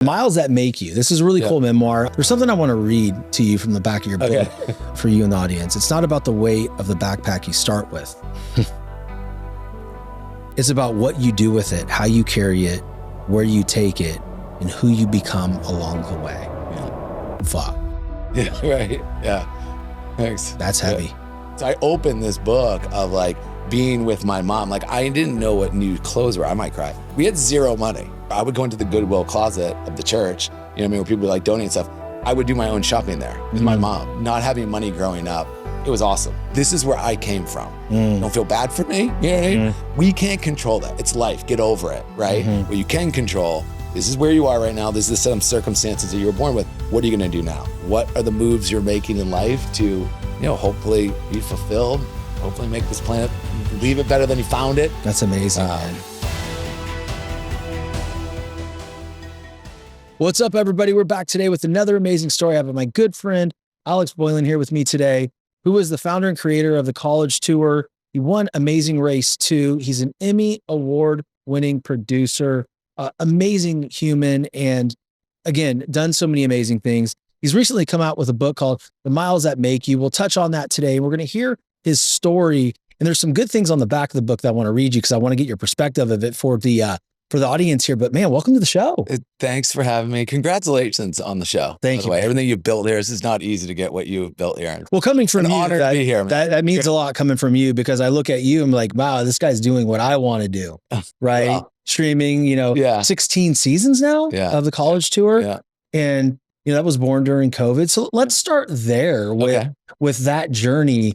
Miles That Make You. This is a really cool memoir. There's something I want to read to you from the back of your book for you and the audience. It's not about the weight of the backpack you start with. It's about what you do with it, how you carry it, where you take it, and who you become along the way. Fuck. Yeah, right. Yeah. Thanks. That's heavy. So I opened this book of like being with my mom. Like I didn't know what new clothes were. I might cry. We had zero money. I would go into the Goodwill closet of the church, you know what I mean, where people would like donate stuff. I would do my own shopping there with my mom. Not having money growing up, it was awesome. This is where I came from. Don't feel bad for me, you know what I mean? We can't control that. It's life, get over it, right? What you can control, this is where you are right now. This is the set of circumstances that you were born with. What are you gonna do now? What are the moves you're making in life to, you know, hopefully be fulfilled, hopefully make this planet, leave it better than you found it. That's amazing, man. What's up, everybody? We're back today with another amazing story. I have my good friend, Alex Boylan, here with me today, who is the founder and creator of the College Tour. He won Amazing Race 2. He's an Emmy award-winning producer, amazing human, and again, done so many amazing things. He's recently come out with a book called The Miles That Make You. We'll touch on that today, and we're going to hear his story. And there's some good things on the back of the book that I want to read you because I want to get your perspective of it for the audience here. But man, welcome to the show. Thanks for having me. Congratulations on the show. Thank you. Everything you've built here, this is not easy to get what you've built here. Well, coming from you, honor to be here, that means a lot coming from you, because I look at you and I'm like, wow, this guy's doing what I want to do, right? Wow. Streaming, 16 seasons now of the College Tour. Yeah. And, that was born during COVID. So let's start there with that journey.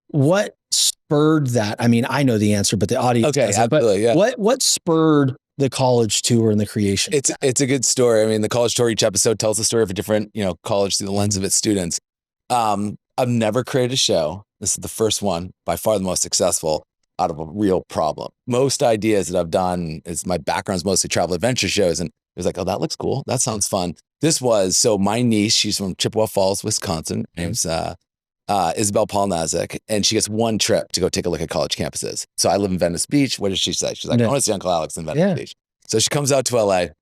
What spurred that? I mean, I know the answer, but the audience doesn't. Absolutely, but what spurred the College Tour and the creation? It's a good story. I mean, the College Tour, each episode tells the story of a different, college through the lens of its students. I've never created a show. This is the first one, by far the most successful, out of a real problem. Most ideas that I've done is my background's mostly travel adventure shows. And it was like, oh, that looks cool. That sounds fun. So my niece, she's from Chippewa Falls, Wisconsin. Her name's Isabel Paul-Nazik, and she gets one trip to go take a look at college campuses. So I live in Venice Beach. What does she say? She's like, I want to see Uncle Alex in Venice Beach. So she comes out to LA, and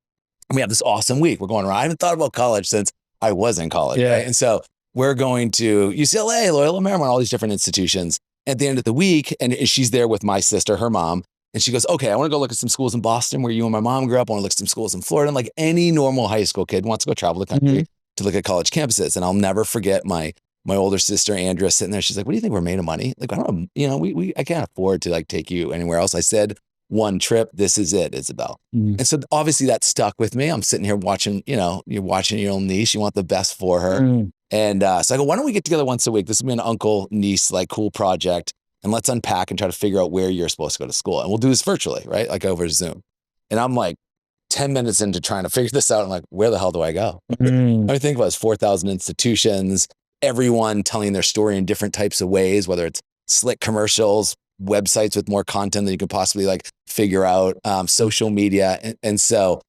we have this awesome week. We're going around. I haven't thought about college since I was in college. Right? And so we're going to UCLA, Loyola Marymount, all these different institutions. At the end of the week, and she's there with my sister, her mom, and she goes, okay, I want to go look at some schools in Boston where you and my mom grew up. I want to look at some schools in Florida. And like any normal high school kid wants to go travel the country to look at college campuses. And I'll never forget my older sister, Andrea, sitting there. She's like, what do you think, we're made of money? Like, I don't know, I can't afford to like take you anywhere else. I said, one trip, this is it, Isabel. And so obviously that stuck with me. I'm sitting here watching, you're watching your own niece. You want the best for her. And so I go, why don't we get together once a week? This will be an uncle niece, like cool project. And let's unpack and try to figure out where you're supposed to go to school. And we'll do this virtually, right? Like over Zoom. And I'm like 10 minutes into trying to figure this out. I'm like, where the hell do I go? I think about it, 4,000 institutions, everyone telling their story in different types of ways, whether it's slick commercials, websites with more content than you could possibly like figure out, social media. And so,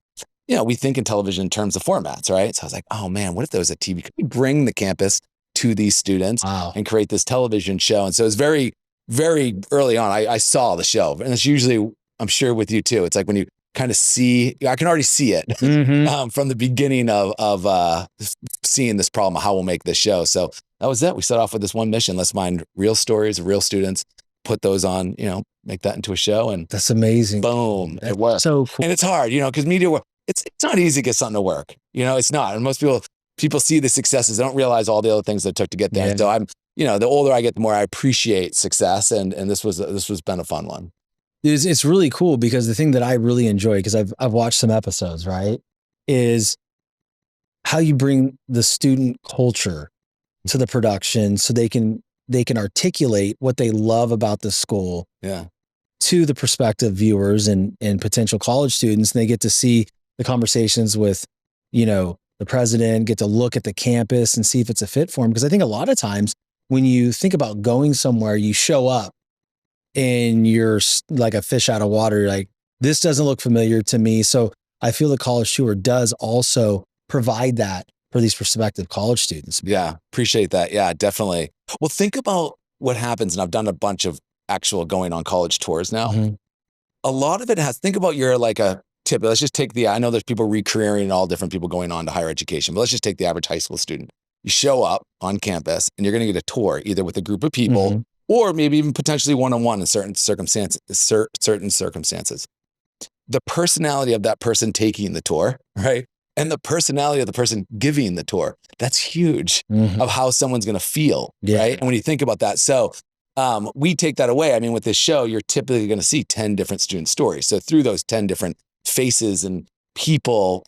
we think in television in terms of formats, right? So I was like, oh man, what if there was a TV? Could we bring the campus to these students and create this television show? And so it was very, very early on, I saw the show. And it's usually, I'm sure with you too, it's like when you kind of see, I can already see it from the beginning of seeing this problem, how we'll make this show. So that was it. We set off with this one mission. Let's find real stories of real students, put those on, make that into a show. And that's amazing. Boom. It worked. So cool. And it's hard, because media work, it's not easy to get something to work. It's not. And most people see the successes. They don't realize all the other things that it took to get there. Yeah. So I'm, the older I get, the more I appreciate success. And this was been a fun one. It's really cool because the thing that I really enjoy, because I've watched some episodes, right, is how you bring the student culture to the production so they can articulate what they love about the school to the prospective viewers and potential college students. And they get to see the conversations with, the president, get to look at the campus and see if it's a fit for them. Because I think a lot of times when you think about going somewhere, you show up and you're like a fish out of water. Like, this doesn't look familiar to me. So I feel the College Tour does also provide that for these prospective college students. Yeah, appreciate that. Yeah, definitely. Well, think about what happens. And I've done a bunch of actual going on college tours now. A lot of it think about you're like a typically, let's just take I know there's people re-careering and all different people going on to higher education, but let's just take the average high school student. You show up on campus and you're going to get a tour either with a group of people or maybe even potentially one-on-one in certain circumstances. The personality of that person taking the tour, right? And the personality of the person giving the tour, that's huge of how someone's going to feel, right? And when you think about that, so we take that away. I mean, with this show, you're typically going to see 10 different student stories. So through those 10 different faces and people,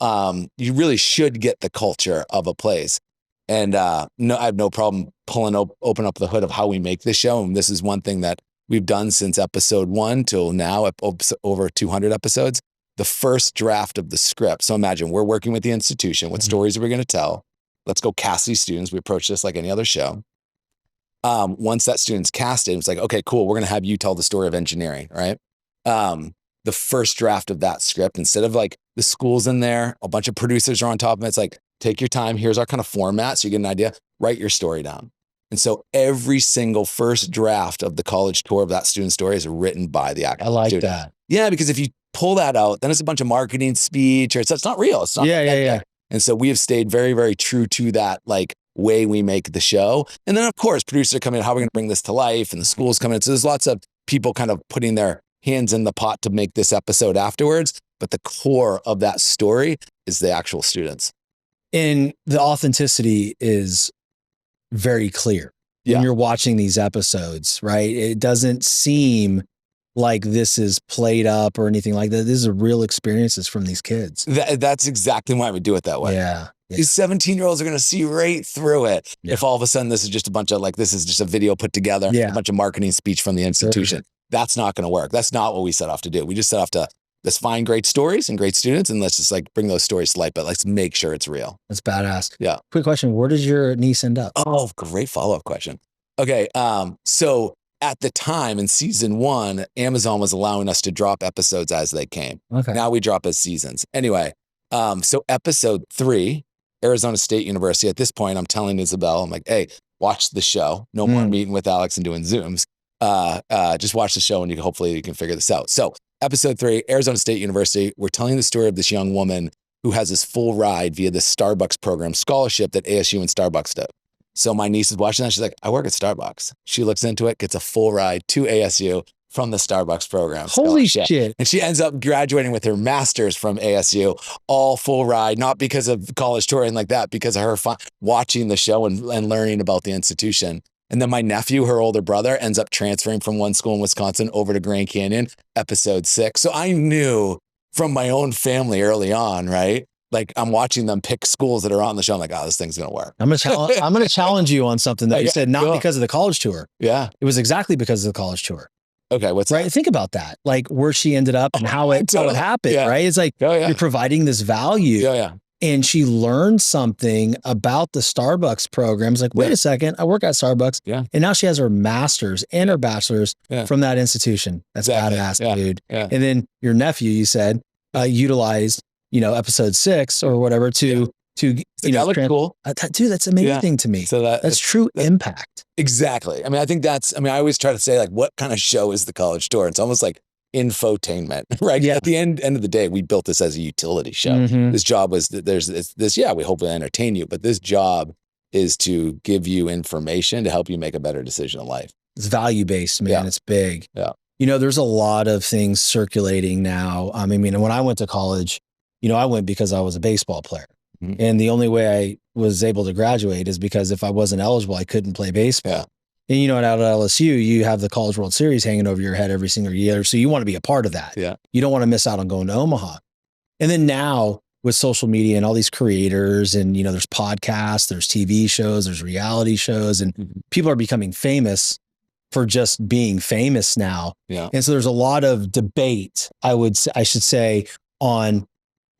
you really should get the culture of a place. And no, I have no problem open up the hood of how we make this show. And this is one thing that we've done since episode 1 till now, over 200 episodes. The first draft of the script. So imagine we're working with the institution. What stories are we going to tell? Let's go cast these students. We approach this like any other show. Once that student's casted, it's like, okay, cool. We're going to have you tell the story of engineering, right? The first draft of that script, instead of like the school's in there, a bunch of producers are on top of it. It's like, take your time. Here's our kind of format. So you get an idea, write your story down. And so every single first draft of the college tour of that student story is written by the actual student. I like that. Yeah, because if you pull that out, then it's a bunch of marketing speech, or it's not real. It's not. Yeah. And so we have stayed very, very true to that, like, way we make the show. And then of course, producers are coming in, how are we going to bring this to life? And the schools coming in. So there's lots of people kind of putting their hands in the pot to make this episode afterwards. But the core of that story is the actual students. And the authenticity is very clear when you're watching these episodes, right? It doesn't seem like this is played up or anything like that. These are real experiences from these kids. That's exactly why we do it that way. Yeah. These 17-year-olds are going to see right through it. If all of a sudden this is just a bunch of this is just a video put together, a bunch of marketing speech from the institution. That's not going to work. That's not what we set off to do. We just set off to, let's find great stories and great students, and let's just bring those stories to light, but let's make sure it's real. That's badass. Yeah. Quick question. Where does your niece end up? Oh, great follow-up question. Okay. So at the time in season 1, Amazon was allowing us to drop episodes as they came. Okay. Now we drop as seasons. Anyway, so episode 3, Arizona State University. At this point, I'm telling Isabel, I'm like, hey, watch the show. No more meeting with Alex and doing Zooms. Just watch the show and hopefully you can figure this out. So episode 3, Arizona State University. We're telling the story of this young woman who has this full ride via this Starbucks program scholarship that ASU and Starbucks do. So my niece is watching that. She's like, I work at Starbucks. She looks into it, gets a full ride to ASU from the Starbucks program. Holy shit. And she ends up graduating with her master's from ASU, all full ride, not because of college touring like that, because of her watching the show and learning about the institution. And then my nephew, her older brother, ends up transferring from one school in Wisconsin over to Grand Canyon, episode 6. So I knew from my own family early on, right? Like I'm watching them pick schools that are on the show. I'm like, oh, this thing's going to work. I'm going to challenge you on something that you said, not because of the college tour. Yeah. It was exactly because of the college tour. Okay. What's right? That? Think about that. Like where she ended up and how it happened, right? It's like you're providing this value. And she learned something about the Starbucks program. It's like, wait a second, I work at Starbucks. And now she has her master's and her bachelor's from that institution. That's badass, dude. And then your nephew, you said, utilized, episode 6 or whatever to that looked cool. Dude, that's amazing to me. So that's true impact. Exactly. I mean, I think I always try to say like, what kind of show is the college tour? It's almost like infotainment, right? Yeah. At the end of the day, we built this as a utility show. This job was we hope to entertain you, but this job is to give you information to help you make a better decision in life. It's value-based, man. Yeah. It's big. Yeah. There's a lot of things circulating now. I mean, when I went to college, I went because I was a baseball player. And the only way I was able to graduate is because if I wasn't eligible, I couldn't play baseball. And out at LSU, you have the College World Series hanging over your head every single year. So you want to be a part of that. Yeah. You don't want to miss out on going to Omaha. And then now with social media and all these creators and, there's podcasts, there's TV shows, there's reality shows, and people are becoming famous for just being famous now. Yeah. And so there's a lot of debate, I should say, on,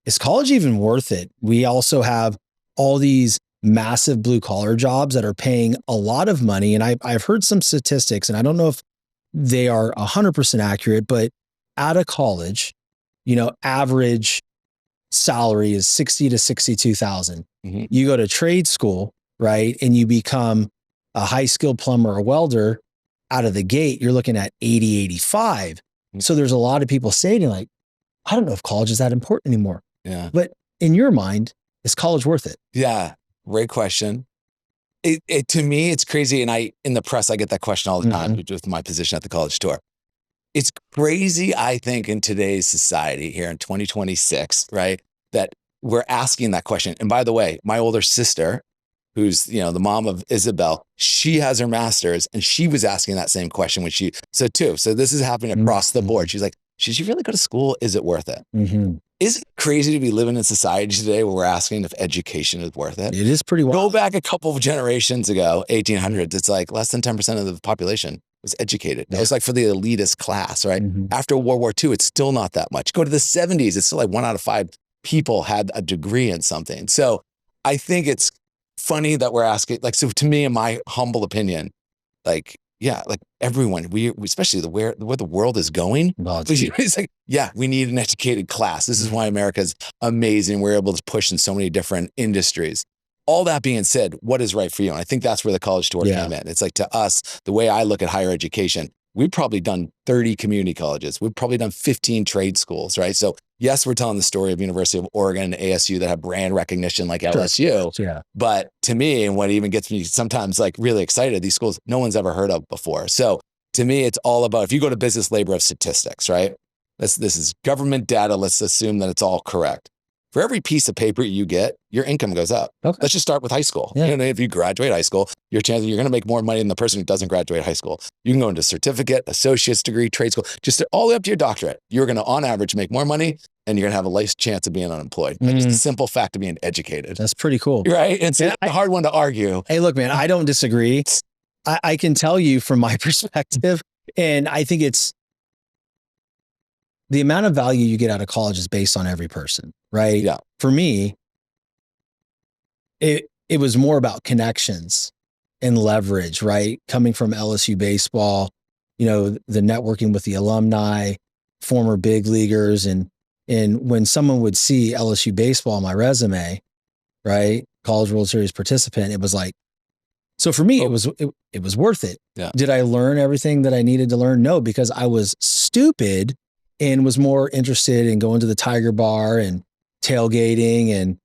is college even worth it? We also have all these massive blue collar jobs that are paying a lot of money. And I've heard some statistics, and I don't know if they are 100% accurate, but out of college, average salary is 60 to 62,000. You go to trade school, right? And you become a high skilled plumber or welder out of the gate, you're looking at 80, 85. So there's a lot of people saying like, I don't know if college is that important anymore. Yeah. But in your mind, is college worth it? Yeah. Great question. It to me, it's crazy. And in the press, I get that question all the time with my position at the college tour. It's crazy, I think, in today's society here in 2026, right? That we're asking that question. And by the way, my older sister, who's, the mom of Isabel, she has her master's and she was asking that same question when so this is happening across the board. She's like, should you really go to school? Is it worth it? Isn't it crazy to be living in society today where we're asking if education is worth it? It is pretty wild. Go back a couple of generations ago, 1800s, it's like less than 10% of the population was educated. That was like for the elitist class, right? After World War II, it's still not that much. Go to the 70s, it's still like 1 out of 5 people had a degree in something. So I think it's funny that we're asking, so to me, in my humble opinion, everyone, we especially where the world is going, it's like, we need an educated class. This is why America's amazing. We're able to push in so many different industries. All that being said, what is right for you? And I think that's where the college tour came in. It's like, to us, the way I look at higher education, we've probably done 30 community colleges. We've probably done 15 trade schools, right? So yes, we're telling the story of University of Oregon and ASU that have brand recognition like LSU. Yeah. But to me, and what even gets me sometimes really excited, these schools no one's ever heard of before. So to me, it's all about, if you go to business labor of statistics, right? This is government data. Let's assume that it's all correct. For every piece of paper you get, your income goes up. Okay. Let's just start with high school. Yeah. If you graduate high school, your chances you're going to make more money than the person who doesn't graduate high school. You can go into certificate, associate's degree, trade school, just all the way up to your doctorate. You're going to, on average, make more money, and you're going to have a less chance of being unemployed. Just the simple fact of being educated. That's pretty cool. Right? It's a hard one to argue. Hey, look, man, I don't disagree. I can tell you from my perspective, and I think it's the amount of value you get out of college is based on every person, right? Yeah. For me, it was more about connections and leverage, right? Coming from LSU baseball, the networking with the alumni, former big leaguers, and when someone would see LSU baseball on my resume, right? College World Series participant, it was like, so for me, it was worth it. Yeah. Did I learn everything that I needed to learn? No, because I was stupid and was more interested in going to the Tiger Bar and tailgating and,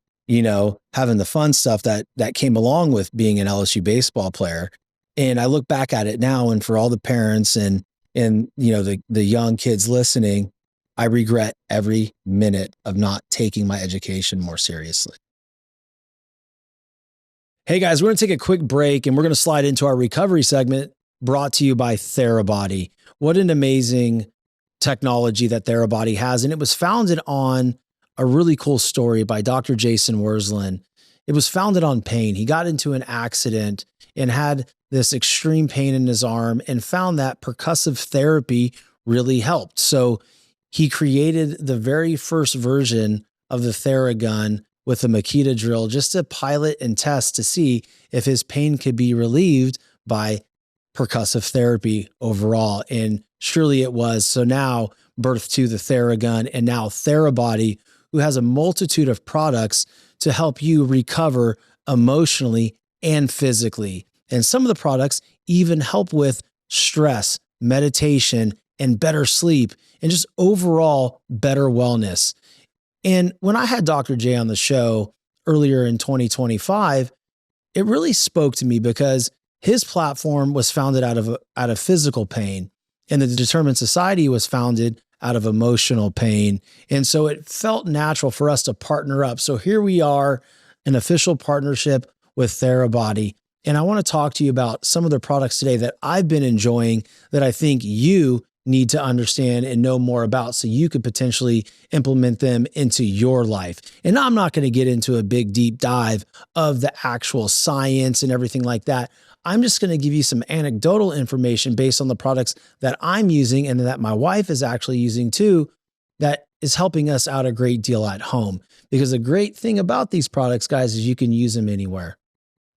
having the fun stuff that came along with being an LSU baseball player. And I look back at it now, and for all the parents and the young kids listening, I regret every minute of not taking my education more seriously. Hey guys, we're going to take a quick break and we're going to slide into our recovery segment brought to you by Therabody. What an amazing technology that Therabody has. And it was founded on a really cool story by Dr. Jason Wersland. It was founded on pain. He got into an accident and had this extreme pain in his arm and found that percussive therapy really helped. So he created the very first version of the Theragun with a Makita drill just to pilot and test to see if his pain could be relieved by percussive therapy overall. And surely it was. So now birth to the Theragun and now Therabody, who has a multitude of products to help you recover emotionally and physically. And some of the products even help with stress, meditation, and better sleep, and just overall better wellness. And when I had Dr. J on the show earlier in 2025, it really spoke to me because his platform was founded out of physical pain, and the Determined Society was founded out of emotional pain. And so it felt natural for us to partner up. So here we are, an official partnership with Therabody. And I want to talk to you about some of the products today that I've been enjoying that I think you need to understand and know more about so you could potentially implement them into your life. And I'm not going to get into a big deep dive of the actual science and everything like that. I'm just going to give you some anecdotal information based on the products that I'm using and that my wife is actually using too, that is helping us out a great deal at home. Because the great thing about these products, guys, is you can use them anywhere.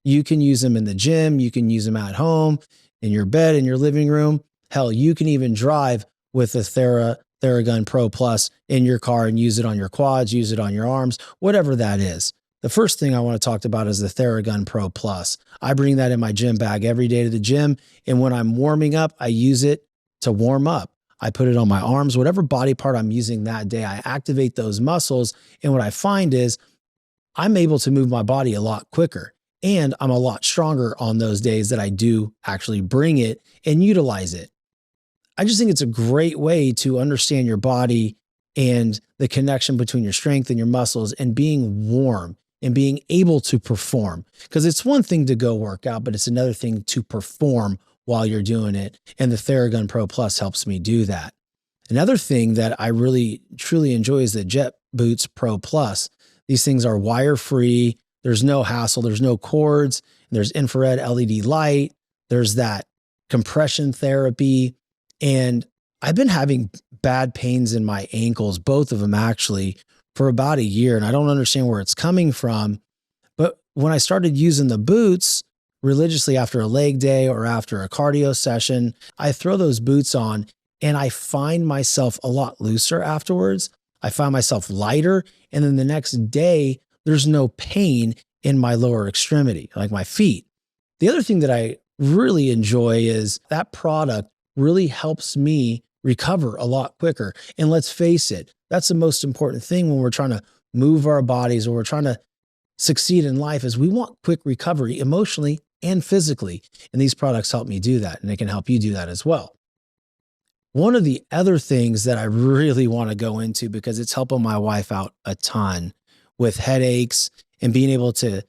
You can use them in the gym. You can use them at home, in your bed, in your living room. Hell, you can even drive with the Theragun Pro Plus in your car and use it on your quads, use it on your arms, whatever that is. The first thing I want to talk about is the Theragun Pro Plus. I bring that in my gym bag every day to the gym. And when I'm warming up, I use it to warm up. I put it on my arms, whatever body part I'm using that day, I activate those muscles. And what I find is I'm able to move my body a lot quicker, and I'm a lot stronger on those days that I do actually bring it and utilize it. I just think it's a great way to understand your body and the connection between your strength and your muscles and being warm and being able to perform. Because it's one thing to go work out, but it's another thing to perform while you're doing it. And the Theragun Pro Plus helps me do that. Another thing that I really, truly enjoy is the Jet Boots Pro Plus. These things are wire-free. There's no hassle. There's no cords. There's infrared LED light. There's that compression therapy. And I've been having bad pains in my ankles, both of them actually, for about a year. And I don't understand where it's coming from. But when I started using the boots religiously after a leg day or after a cardio session, I throw those boots on and I find myself a lot looser afterwards. I find myself lighter. And then the next day, there's no pain in my lower extremity, like my feet. The other thing that I really enjoy is that product really helps me recover a lot quicker. And let's face it, that's the most important thing when we're trying to move our bodies or we're trying to succeed in life is we want quick recovery emotionally and physically. And these products help me do that. And they can help you do that as well. One of the other things that I really want to go into, because it's helping my wife out a ton with headaches and being able to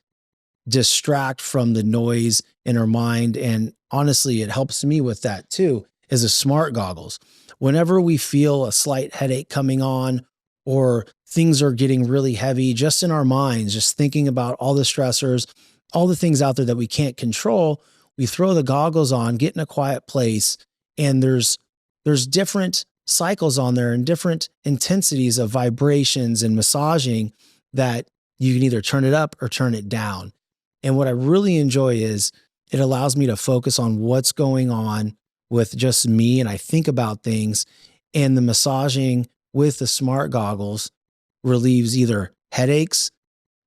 distract from the noise in her mind. And honestly, it helps me with that too, is the smart goggles. Whenever we feel a slight headache coming on or things are getting really heavy just in our minds, just thinking about all the stressors, all the things out there that we can't control, we throw the goggles on, get in a quiet place, and there's different cycles on there and different intensities of vibrations and massaging that you can either turn it up or turn it down. And what I really enjoy is it allows me to focus on what's going on with just me. And I think about things, and the massaging with the smart goggles relieves either headaches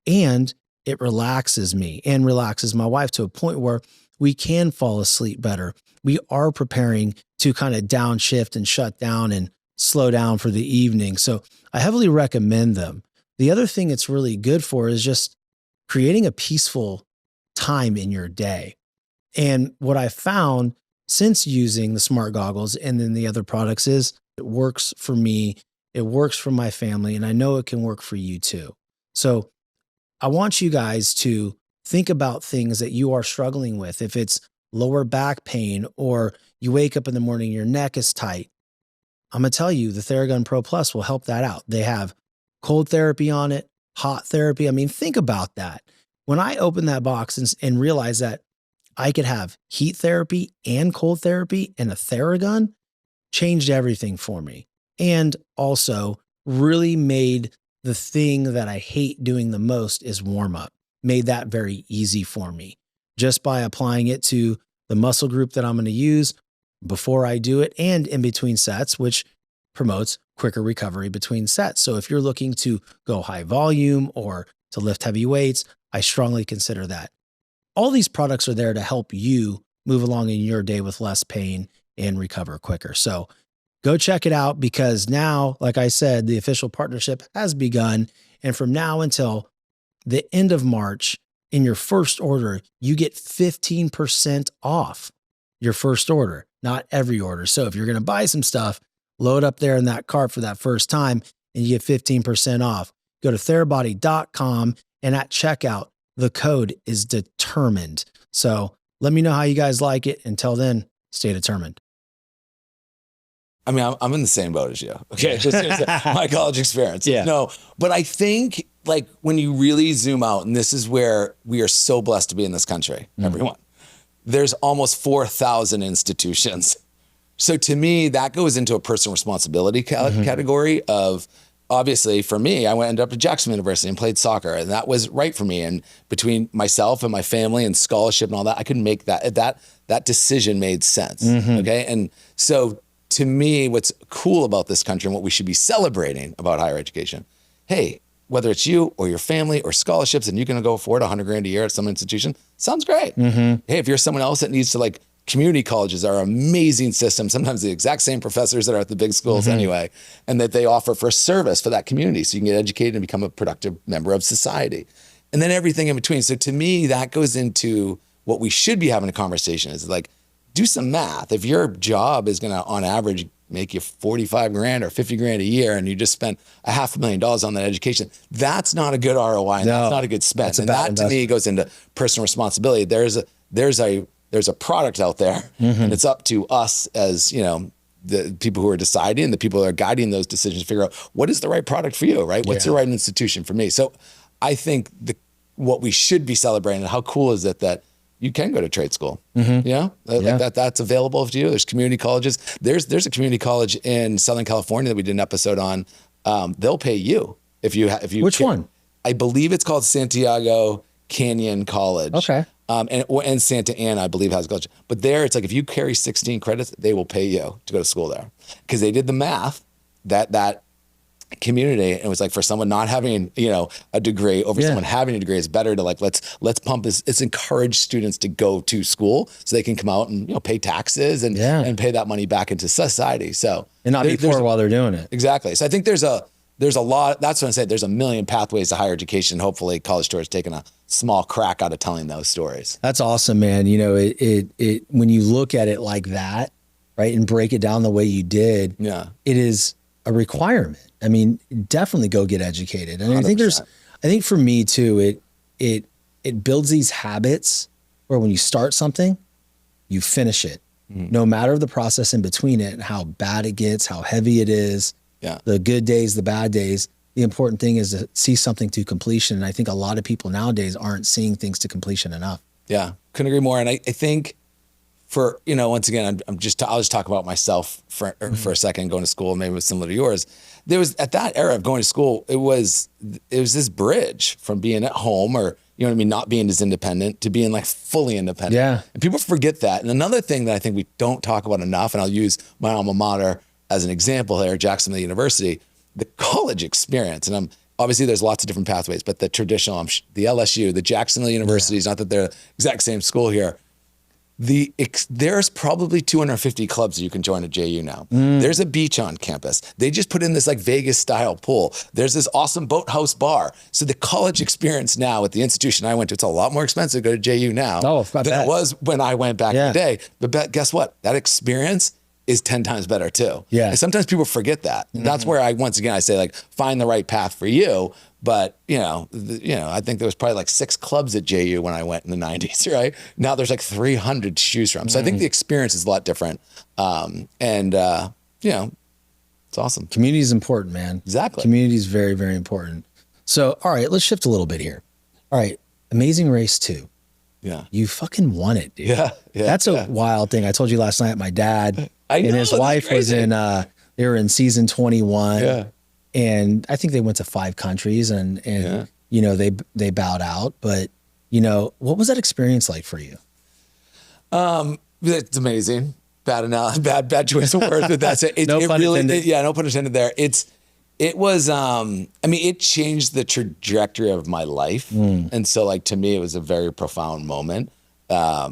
and it relaxes me and relaxes my wife to a point where we can fall asleep better. We are preparing to kind of downshift and shut down and slow down for the evening. So I heavily recommend them. The other thing it's really good for is just creating a peaceful time in your day. And what I found since using the smart goggles and then the other products is it works for me, it works for my family, and I know it can work for you too. So I want you guys to think about things that you are struggling with. If it's lower back pain or you wake up in the morning, your neck is tight, I'm going to tell you the Theragun Pro Plus will help that out. They have cold therapy on it, hot therapy. I mean, think about that. When I opened that box and realized that I could have heat therapy and cold therapy and a Theragun, changed everything for me. And also really made the thing that I hate doing the most is warm up. Made that very easy for me just by applying it to the muscle group that I'm going to use before I do it and in between sets, which promotes quicker recovery between sets. So if you're looking to go high volume or to lift heavy weights, I strongly consider that. All these products are there to help you move along in your day with less pain and recover quicker. So go check it out, because now, like I said, the official partnership has begun. And from now until the end of March, in your first order, you get 15% off your first order, not every order. So if you're going to buy some stuff, load up there in that cart for that first time and you get 15% off. Go to therabody.com, and at checkout, the code is determined. So let me know how you guys like it. Until then, stay determined. I mean, I'm in the same boat as you. Okay. Just my college experience. Yeah. No, but I think like when you really zoom out, and this is where we are so blessed to be in this country, everyone, there's almost 4,000 institutions. So to me, that goes into a personal responsibility category of, obviously for me, I ended up at Jackson University and played soccer, and that was right for me. And between myself and my family and scholarship and all that, I could make that decision made sense. Okay. And so to me, what's cool about this country and what we should be celebrating about higher education, hey, whether it's you or your family or scholarships and you can go afford $100,000 a year at some institution, sounds great. Hey, if you're someone else that needs to like community colleges are amazing systems, sometimes the exact same professors that are at the big schools anyway, and that they offer for service for that community. So you can get educated and become a productive member of society. And then everything in between. So to me, that goes into what we should be having a conversation is like, do some math. If your job is gonna, on average, make you 45 grand or 50 grand a year, and you just spent $500,000 on that education, that's not a good ROI, and that's not a good spend. And that to me goes into personal responsibility. There's a product out there, and it's up to us as, you know, the people who are deciding, the people that are guiding those decisions to figure out what is the right product for you, right? What's the right institution for me? So I think what we should be celebrating, and how cool is it that you can go to trade school, like that's available to you. There's community colleges. There's a community college in Southern California that we did an episode on. They'll pay you if you. Which one? I believe it's called Santiago Canyon College. Okay. And Santa Ana, I believe, has a college. But there, it's like if you carry 16 credits, they will pay you to go to school there, because they did the math that community, and it was like, for someone not having, you know, a degree over someone having a degree, is better to like, let's pump this. It's encourage students to go to school so they can come out and, you know, pay taxes and pay that money back into society. So, and not be poor while they're doing it. Exactly. So I think there's a lot. That's what I say. There's a million pathways to higher education. Hopefully College Tour has taken a small crack out of telling those stories. That's awesome, man. You know, it when you look at it like that, right, and break it down the way you did, it is a requirement. I mean, definitely go get educated. And 100%. I think for me too, it builds these habits where when you start something, you finish it, no matter the process in between it and how bad it gets, how heavy it is, the good days, the bad days. The important thing is to see something to completion. And I think a lot of people nowadays aren't seeing things to completion enough. Yeah, couldn't agree more. And I think for, you know, once again, I'll just talk about myself for a second, going to school, maybe it was similar to yours. There was, at that era of going to school, it was this bridge from being at home, or, you know what I mean, not being as independent, to being like fully independent. Yeah. And people forget that. And another thing that I think we don't talk about enough, and I'll use my alma mater as an example here, Jacksonville University, the college experience. And obviously there's lots of different pathways, but the traditional, the LSU, the Jacksonville Universities, not that they're the exact same school here, there's probably 250 clubs that you can join at JU now. There's a beach on campus. They just put in this like Vegas style pool. There's this awesome boathouse bar. So the college experience now at the institution I went to, it's a lot more expensive to go to JU now than it was when I went back in the day. But guess what? That experience is 10 times better too. Yeah. And sometimes people forget that. That's where I say, like, find the right path for you. But, you know, I think there was probably like 6 clubs at JU when I went in the 90s, right? Now there's like 300 to choose from. So I think the experience is a lot different. You know, it's awesome. Community is important, man. Exactly. Community is very, very important. So, all right, let's shift a little bit here. All right, Amazing Race 2. Yeah. You fucking won it, dude. Yeah. That's a wild thing. I told you last night, my dad and his wife was in, they were in season 21. Yeah. And I think they went to 5 countries and you know, they bowed out. But, you know, what was that experience like for you? It's amazing. Bad choice of words, but that's it. No pun intended. No pun intended there. It was, I mean, it changed the trajectory of my life. And so, like, to me, it was a very profound moment.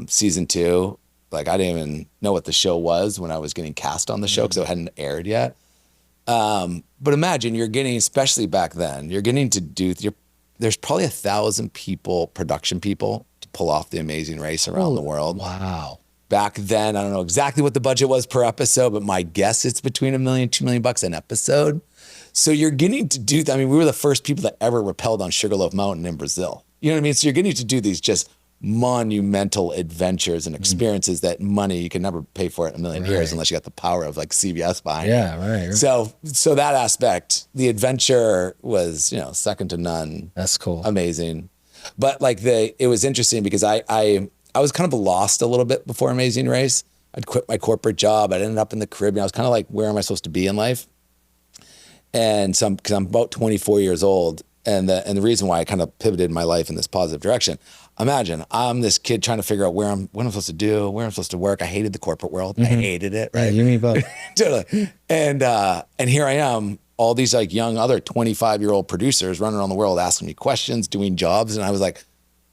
Season 2, like, I didn't even know what the show was when I was getting cast on the show because it hadn't aired yet. But imagine you're getting, especially back then, you're getting to do, there's probably 1,000 people, production people, to pull off the Amazing Race around the world. Wow. Back then, I don't know exactly what the budget was per episode, but my guess it's between $1 million, $2 million an episode. So you're getting to do, I mean, we were the first people that ever rappelled on Sugarloaf Mountain in Brazil. You know what I mean? So you're getting to do these just monumental adventures and experiences that money, you can never pay for it in a million years unless you got the power of like CBS behind it. So that aspect, the adventure was, you know, second to none. That's cool. Amazing. But like it was interesting because I was kind of lost a little bit before Amazing Race. I'd quit my corporate job. I'd ended up in the Caribbean. I was kind of like, where am I supposed to be in life? And so, because I'm about 24 years old, and the reason why I kind of pivoted my life in this positive direction. Imagine I'm this kid trying to figure out what I'm supposed to do, where I'm supposed to work. I hated the corporate world. I hated it. Right? Yeah, you mean both. Totally. And here I am, all these like young other 25-year-old producers running around the world asking me questions, doing jobs, and I was like,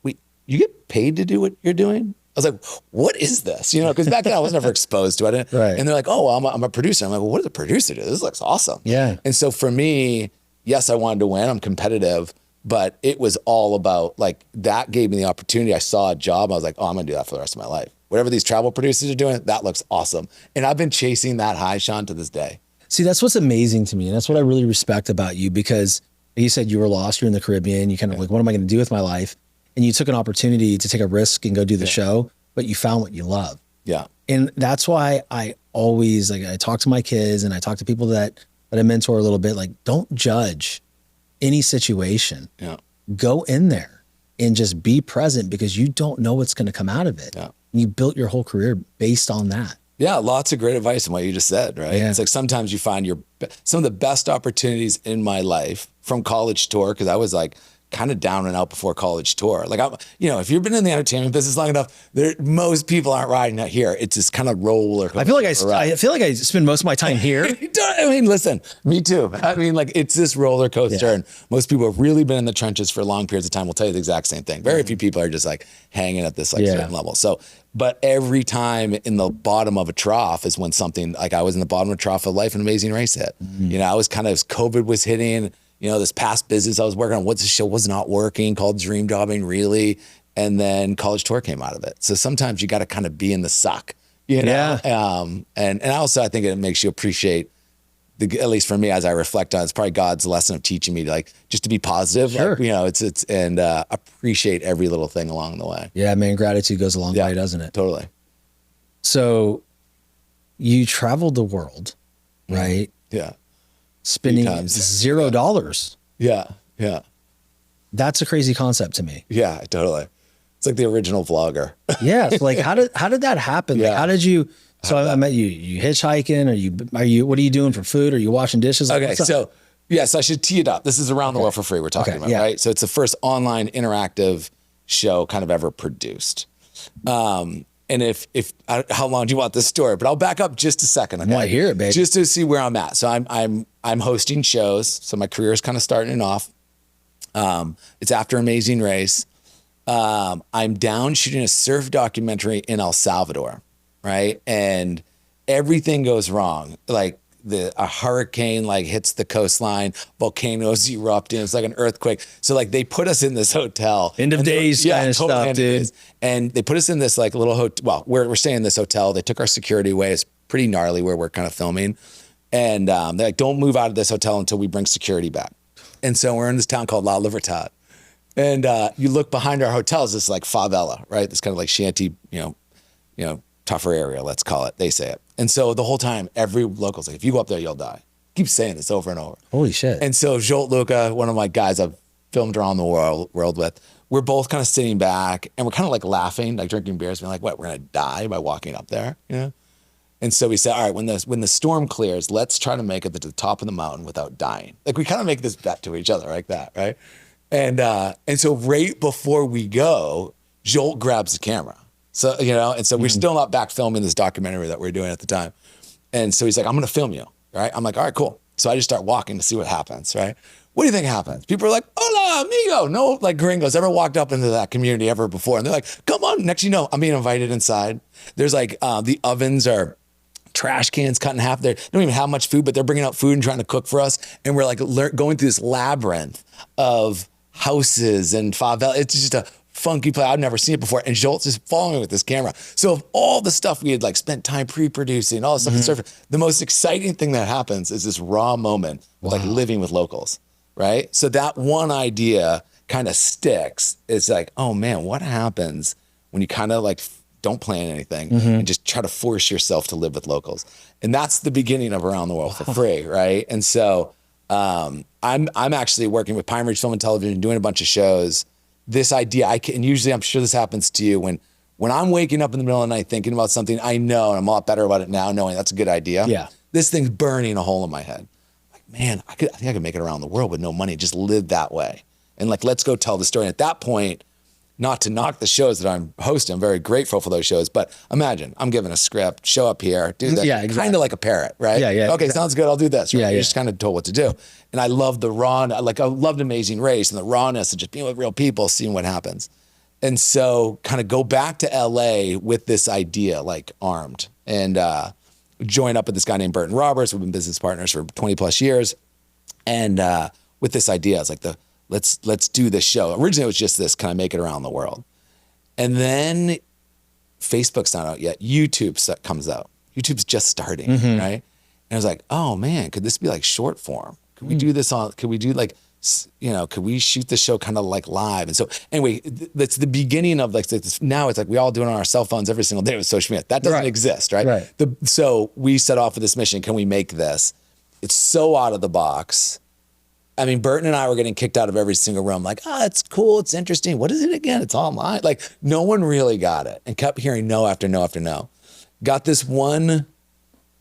wait, you get paid to do what you're doing? was like, what is this? You know, because back then I was never exposed to it. Right. And they're like, oh, I'm a producer. I'm like, well, what does a producer do? This looks awesome. Yeah. And so for me, yes, I wanted to win. I'm competitive, but it was all about like, that gave me the opportunity. I saw a job. I was like, oh, I'm going to do that for the rest of my life. Whatever these travel producers are doing, that looks awesome. And I've been chasing that high, Shawn, to this day. See, that's what's amazing to me. And that's what I really respect about you, because you said you were lost, you're in the Caribbean, you kind of like, what am I going to do with my life? And you took an opportunity to take a risk and go do the show, but you found what you love. Yeah. And that's why I always, like, I talk to my kids and I talk to people that I mentor a little bit, like, don't judge any situation. Yeah. Go in there and just be present, because you don't know what's going to come out of it. Yeah. You built your whole career based on that. Yeah, lots of great advice in what you just said, right? Yeah. It's like sometimes you find some of the best opportunities in my life from college tour, because I was like kind of down and out before college tour. Like, if you've been in the entertainment business long enough, most people aren't riding out here. It's this kind of roller coaster. I feel like I spend most of my time here. I mean, listen, me too. I mean, like, it's this roller coaster, and most people have really been in the trenches for long periods of time will tell you the exact same thing. Very few people are just like hanging at this like certain level. So, but every time in the bottom of a trough is when something, like, I was in the bottom of a trough of life and Amazing Race hit. You know, I was kind of, as COVID was hitting, you know, this past business I was working on, what's the show was not working, called Dream Jobbing, really. And then college tour came out of it. So sometimes you got to kind of be in the suck, you know? Yeah. And also I think it makes you appreciate at least for me, as I reflect on it, it's probably God's lesson of teaching me to, like, just to be positive. Sure. Like, you know, and appreciate every little thing along the way. Yeah, man, gratitude goes a long way, doesn't it? Totally. So you traveled the world, right? Yeah. Spending $0. Yeah. Yeah. That's a crazy concept to me. Yeah, totally. It's like the original vlogger. Yeah. So, like, how did that happen? Yeah. Like, how did you, so I met you, hitchhiking, what are you doing for food? Are you washing dishes? Like, okay. So yes, I should tee it up. This is Around the World for Free we're talking about, right? So it's the first online interactive show kind of ever produced. And how long do you want this story? But I'll back up just a second. Okay? I hear it, baby. Just to see where I'm at. So I'm hosting shows. So my career is kind of starting off. It's after Amazing Race. I'm down shooting a surf documentary in El Salvador, right? And everything goes wrong. Like, a hurricane like hits the coastline, volcanoes erupt, and it's like an earthquake. So, like, they put us in this hotel. End of days kind of stuff, dude. And they put us in this like little hotel. Well, we're staying in this hotel. They took our security away. It's pretty gnarly where we're kind of filming. And they're like, don't move out of this hotel until we bring security back. And so we're in this town called La Libertad. And you look behind our hotel, is this like favela, right? This kind of like shanty, you know, tougher area, let's call it. They say it. And so the whole time, every local's like, if you go up there, you'll die. Keep saying this over and over. Holy shit. And so Jolt Luca, one of my guys I've filmed around the world with, we're both kind of sitting back and we're kind of like laughing, like drinking beers, being like, what, we're going to die by walking up there, you know? And so we said, all right, when the storm clears, let's try to make it to the top of the mountain without dying. Like, we kind of make this bet to each other like that, right? And so right before we go, Jolt grabs the camera. So, you know, and so we're still not back filming this documentary that we were doing at the time. And so he's like, I'm going to film you, right? I'm like, all right, cool. So I just start walking to see what happens, right? What do you think happens? People are like, hola, amigo. No, like, gringos ever walked up into that community ever before. And they're like, come on. Next, you know, I'm being invited inside. There's like, the ovens are trash cans cut in half. They don't even have much food, but they're bringing out food and trying to cook for us. And we're like going through this labyrinth of houses and favela. It's just a funky play. I've never seen it before. And Jolt's just following me with this camera. So of all the stuff we had like spent time pre-producing, all the stuff, the most exciting thing that happens is this raw moment of like living with locals, right? So that one idea kind of sticks. It's like, oh man, what happens when you kind of like don't plan anything and just try to force yourself to live with locals? And that's the beginning of Around the World for Free, right? And so I'm actually working with Pine Ridge Film and Television, doing a bunch of shows. This idea, and usually I'm sure this happens to you, when I'm waking up in the middle of the night thinking about something I know, and I'm a lot better about it now, knowing that's a good idea. Yeah. This thing's burning a hole in my head. Like, man, I think I could make it around the world with no money, just live that way. And like, let's go tell the story. And at that point, not to knock the shows that I'm hosting, I'm very grateful for those shows, but imagine I'm given a script, show up here, do that. Yeah, exactly. Kind of like a parrot, right? Yeah, yeah. Okay, sounds good, I'll do this. Right? Yeah, You're just kind of told what to do. And I love the raw, like I loved Amazing Race and the rawness of just being with real people, seeing what happens. And so kind of go back to LA with this idea, like armed, and join up with this guy named Burton Roberts. We've been business partners for 20 plus years. And with this idea, it's like let's do this show. Originally it was just this, can I make it around the world? And then Facebook's not out yet. YouTube comes out. YouTube's just starting, right? And I was like, oh man, could this be like short form? Could we do this could we do like, could we shoot the show kind of like live? And so anyway, that's the beginning of like this. Now it's like we all do it on our cell phones every single day with social media. That doesn't exist, right? So we set off with this mission. Can we make this? It's so out of the box. I mean, Burton and I were getting kicked out of every single room. Like, it's cool. It's interesting. What is it again? It's online. Like no one really got it and kept hearing no after no after no. Got this one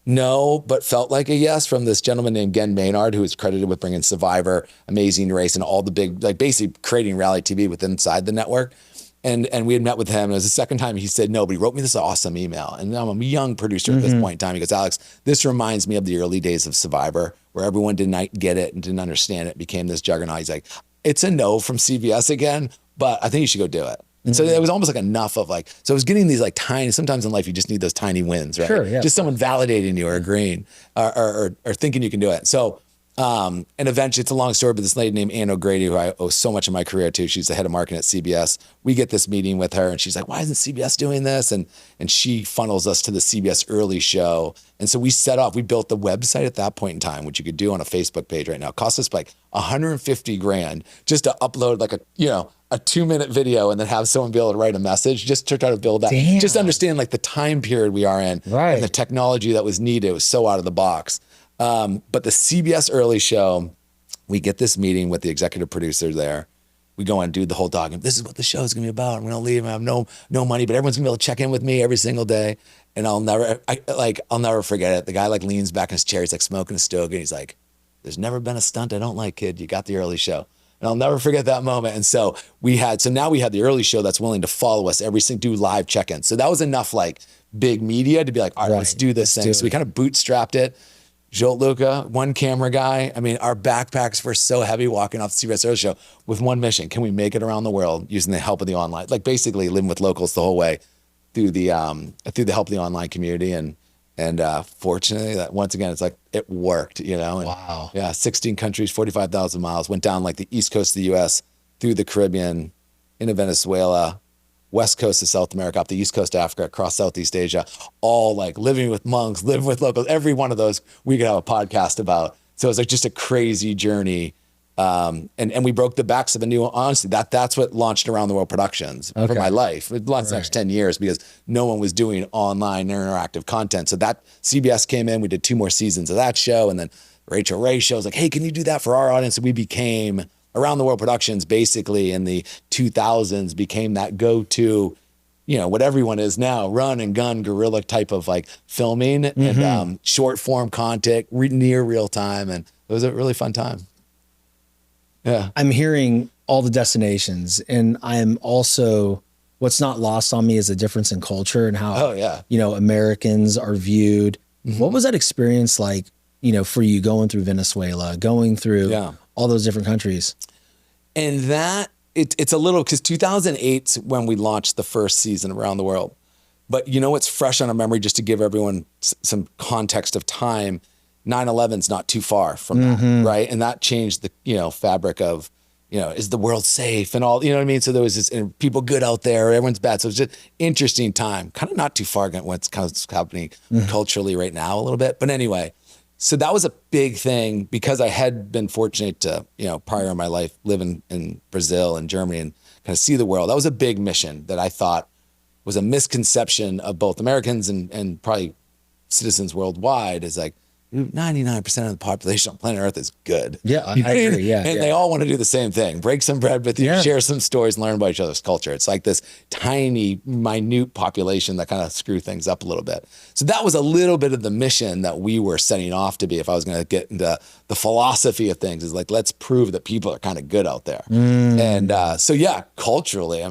no, but felt like a yes from this gentleman named Gen Maynard, who is credited with bringing Survivor, Amazing Race, and all the big, like basically creating reality TV with inside the network. And we had met with him. It was the second time he said no, but he wrote me this awesome email. And I'm a young producer at this point in time. He goes, Alex, this reminds me of the early days of Survivor, where everyone didn't get it and didn't understand it, became this juggernaut. He's like, it's a no from CBS again, but I think you should go do it. And so it was almost like enough of like, so I was getting these like tiny, sometimes in life you just need those tiny wins, right? Sure, yeah. Just someone validating you or agreeing or thinking you can do it. So, and eventually, it's a long story, but this lady named Ann O'Grady, who I owe so much of my career to, she's the head of marketing at CBS. We get this meeting with her and she's like, why isn't CBS doing this? And she funnels us to the CBS early show. And so we set off, we built the website at that point in time, which you could do on a Facebook page right now. It cost us like $150,000 just to upload like a 2-minute video and then have someone be able to write a message just to try to build that. Damn. Just understand like the time period we are in and the technology that was needed. It was so out of the box. But the CBS early show, we get this meeting with the executive producer there. We go and do the whole document. This is what the show is going to be about. I'm going to leave. I have no money, but everyone's going to be able to check in with me every single day. And I'll never forget it. The guy like leans back in his chair. He's like smoking a stogie. And he's like, there's never been a stunt I don't like, kid. You got the early show. And I'll never forget that moment. And so now we had the early show that's willing to follow us do live check-ins. So that was enough like big media to be like, all right, let's do this thing. So we kind of bootstrapped it. Jolt Luca, one camera guy. I mean, our backpacks were so heavy walking off the CBS Earth Show with one mission. Can we make it around the world using the help of the online, like basically living with locals the whole way through the help of the online community. And fortunately that once again, it's like, it worked, And, wow. Yeah. 16 countries, 45,000 miles, went down like the East Coast of the US through the Caribbean into Venezuela, West Coast of South America, up the East Coast of Africa, across Southeast Asia, all like living with monks, living with locals. Every one of those we could have a podcast about. So it's like just a crazy journey. And we broke the backs of a new, honestly, that's what launched Around the World Productions for my life. It launched the next 10 years because no one was doing online interactive content. So that CBS came in, we did 2 more seasons of that show. And then Rachel Ray shows like, hey, can you do that for our audience? And we became Around the World Productions, basically in the 2000s, became that go-to, what everyone is now, run and gun guerrilla type of like filming and short form content, near real time. And it was a really fun time. Yeah. I'm hearing all the destinations, and I'm also, what's not lost on me is the difference in culture and how, Americans are viewed. What was that experience like, for you going through Venezuela, going through all those different countries? And that it's a little, because 2008 when we launched the first season Around the World. But what's fresh on our memory, just to give everyone some context of time, 9/11's not too far from that, right? And that changed the fabric of, is the world safe and all, you know what I mean? So there was this, and people good out there, everyone's bad. So it's just interesting time, kind of not too far against what's kind of happening culturally right now a little bit. But anyway, so that was a big thing because I had been fortunate to, prior in my life, live in Brazil and Germany and kind of see the world. That was a big mission that I thought was a misconception of both Americans and probably citizens worldwide, is like, 99% of the population on planet Earth is good. Yeah, I agree. Yeah. And they all want to do the same thing. Break some bread with you, share some stories, and learn about each other's culture. It's like this tiny, minute population that kind of screw things up a little bit. So that was a little bit of the mission that we were setting off to be, if I was going to get into the philosophy of things, is like, let's prove that people are kind of good out there. And culturally,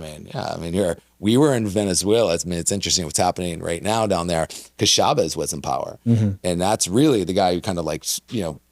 we were in Venezuela. It's interesting what's happening right now down there because Chavez was in power. And that's really the guy who kind of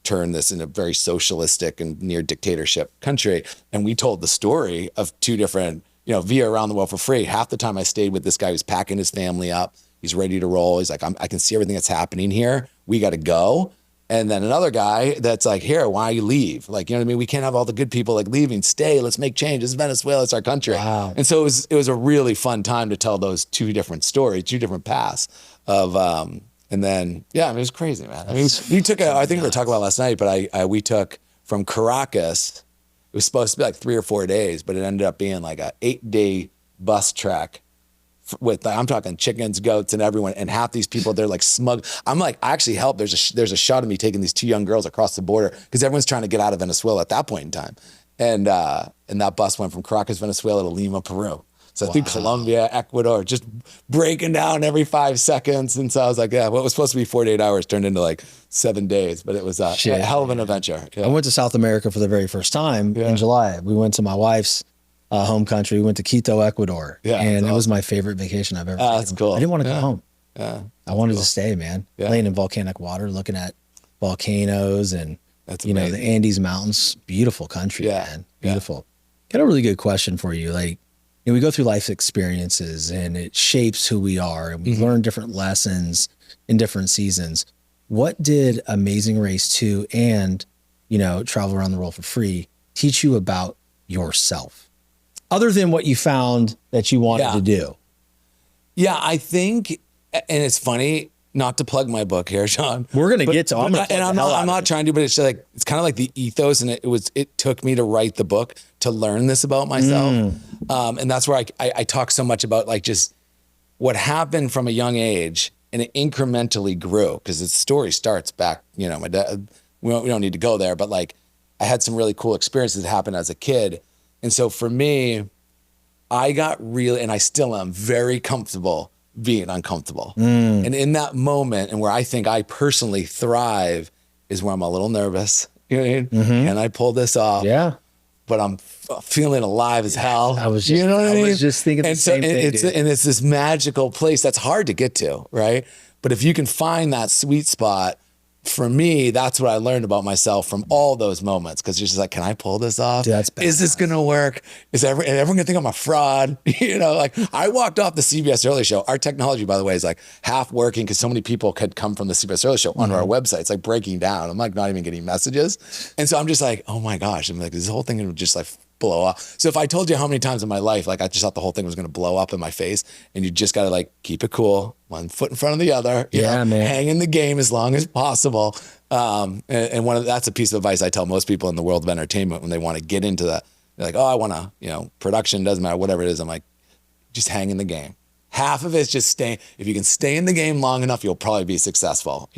turned this into a very socialistic and near dictatorship country. And we told the story of 2 different, via around the world for free. Half the time I stayed with this guy who's packing his family up. He's ready to roll. He's like, I can see everything that's happening here. We got to go. And then another guy that's like, here, why you leave? Like, you know what I mean? We can't have all the good people like leaving. Stay, let's make change. This is Venezuela, it's our country. Wow. And so it was a really fun time to tell those two different stories, two different paths of, and then, it was crazy, man. I mean, we took I think we were talking about last night, but we took from Caracas, it was supposed to be like 3 or 4 days, but it ended up being like a 8-day bus trek with, I'm talking chickens, goats, and everyone, and half these people, they're like smug. I'm like, I actually helped. There's a shot of me taking these 2 young girls across the border because everyone's trying to get out of Venezuela at that point in time. And that bus went from Caracas, Venezuela to Lima, Peru. So through Colombia, Ecuador, just breaking down every 5 seconds. And so I was like, what was supposed to be 4 to 8 hours turned into like 7 days, but it was a hell of an adventure. Yeah. I went to South America for the very first time in July. We went to my wife's home country. We went to Quito, Ecuador. Yeah, and it was my favorite vacation I've ever taken. That's cool. I didn't want to go home. Yeah, I wanted to stay, man. Yeah. Laying in volcanic water, looking at volcanoes and the Andes Mountains. Beautiful country, man. Beautiful. Got a really good question for you. Like, we go through life experiences and it shapes who we are, and we learn different lessons in different seasons. What did Amazing Race 2 and, Travel Around the World for Free teach you about yourself? Other than what you found that you wanted to do. Yeah, I think, and it's funny, not to plug my book here, Shawn. We're gonna get to it. I'm not trying to, but it's like it's kind of like the ethos, and it took me to write the book to learn this about myself. And that's where I talk so much about like just what happened from a young age, and it incrementally grew because the story starts back. My dad. We don't need to go there, but like I had some really cool experiences that happened as a kid. And so for me, I got really, and I still am very comfortable being uncomfortable. And in that moment, and where I think I personally thrive, is where I'm a little nervous. You know what I mean? Can I pull this off? Yeah. But I'm feeling alive as hell. I was just thinking the same thing. And it's this magical place that's hard to get to, right? But if you can find that sweet spot, for me, that's what I learned about myself from all those moments. Because you're just like, can I pull this off? Dude, that's badass. Is this going to work? Is everyone going to think I'm a fraud? Like I walked off the CBS Early Show. Our technology, by the way, is like half working because so many people could come from the CBS Early Show onto our website. It's like breaking down. I'm like not even getting messages. And so I'm just like, oh my gosh. I'm like, this whole thing would just like blow up. So if I told you how many times in my life, like I just thought the whole thing was going to blow up in my face, and you just got to like keep it cool, one foot in front of the other, man. Hang in the game as long as possible. And that's a piece of advice I tell most people in the world of entertainment when they want to get into that. They're like, oh, I want to, production, doesn't matter, whatever it is. I'm like, just hang in the game. Half of it's just staying. If you can stay in the game long enough, you'll probably be successful,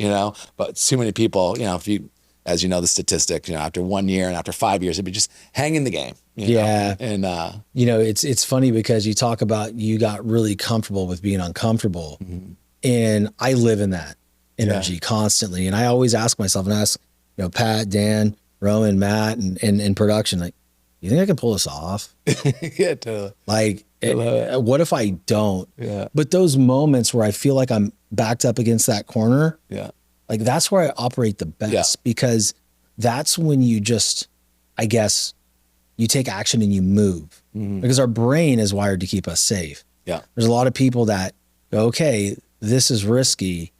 but too many people, if you, as you know, the statistic, after 1 year and after 5 years, it'd be just hang in the game. Yeah. And, it's funny because you talk about you got really comfortable with being uncomfortable. And I live in that energy constantly. And I always ask myself, and ask, Pat, Dan, Roman, Matt, and production, like, you think I can pull this off? Yeah, totally. Like, what if I don't? Yeah. But those moments where I feel like I'm backed up against that corner, like that's where I operate the best, because that's when you just, I guess, you take action and you move, because our brain is wired to keep us safe. Yeah. There's a lot of people that go, okay, this is risky.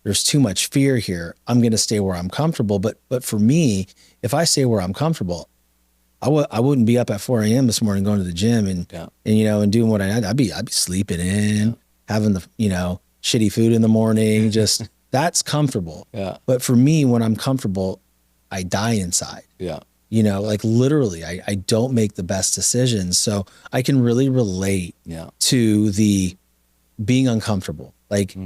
There's too much fear here. I'm going to stay where I'm comfortable. But for me, if I stay where I'm comfortable, I wouldn't be up at 4 a.m. this morning going to the gym and doing what I'd be sleeping in, having the, shitty food in the morning. Just that's comfortable. Yeah. But for me, when I'm comfortable, I die inside. Yeah. Like literally, I don't make the best decisions. So I can really relate to the being uncomfortable. Like,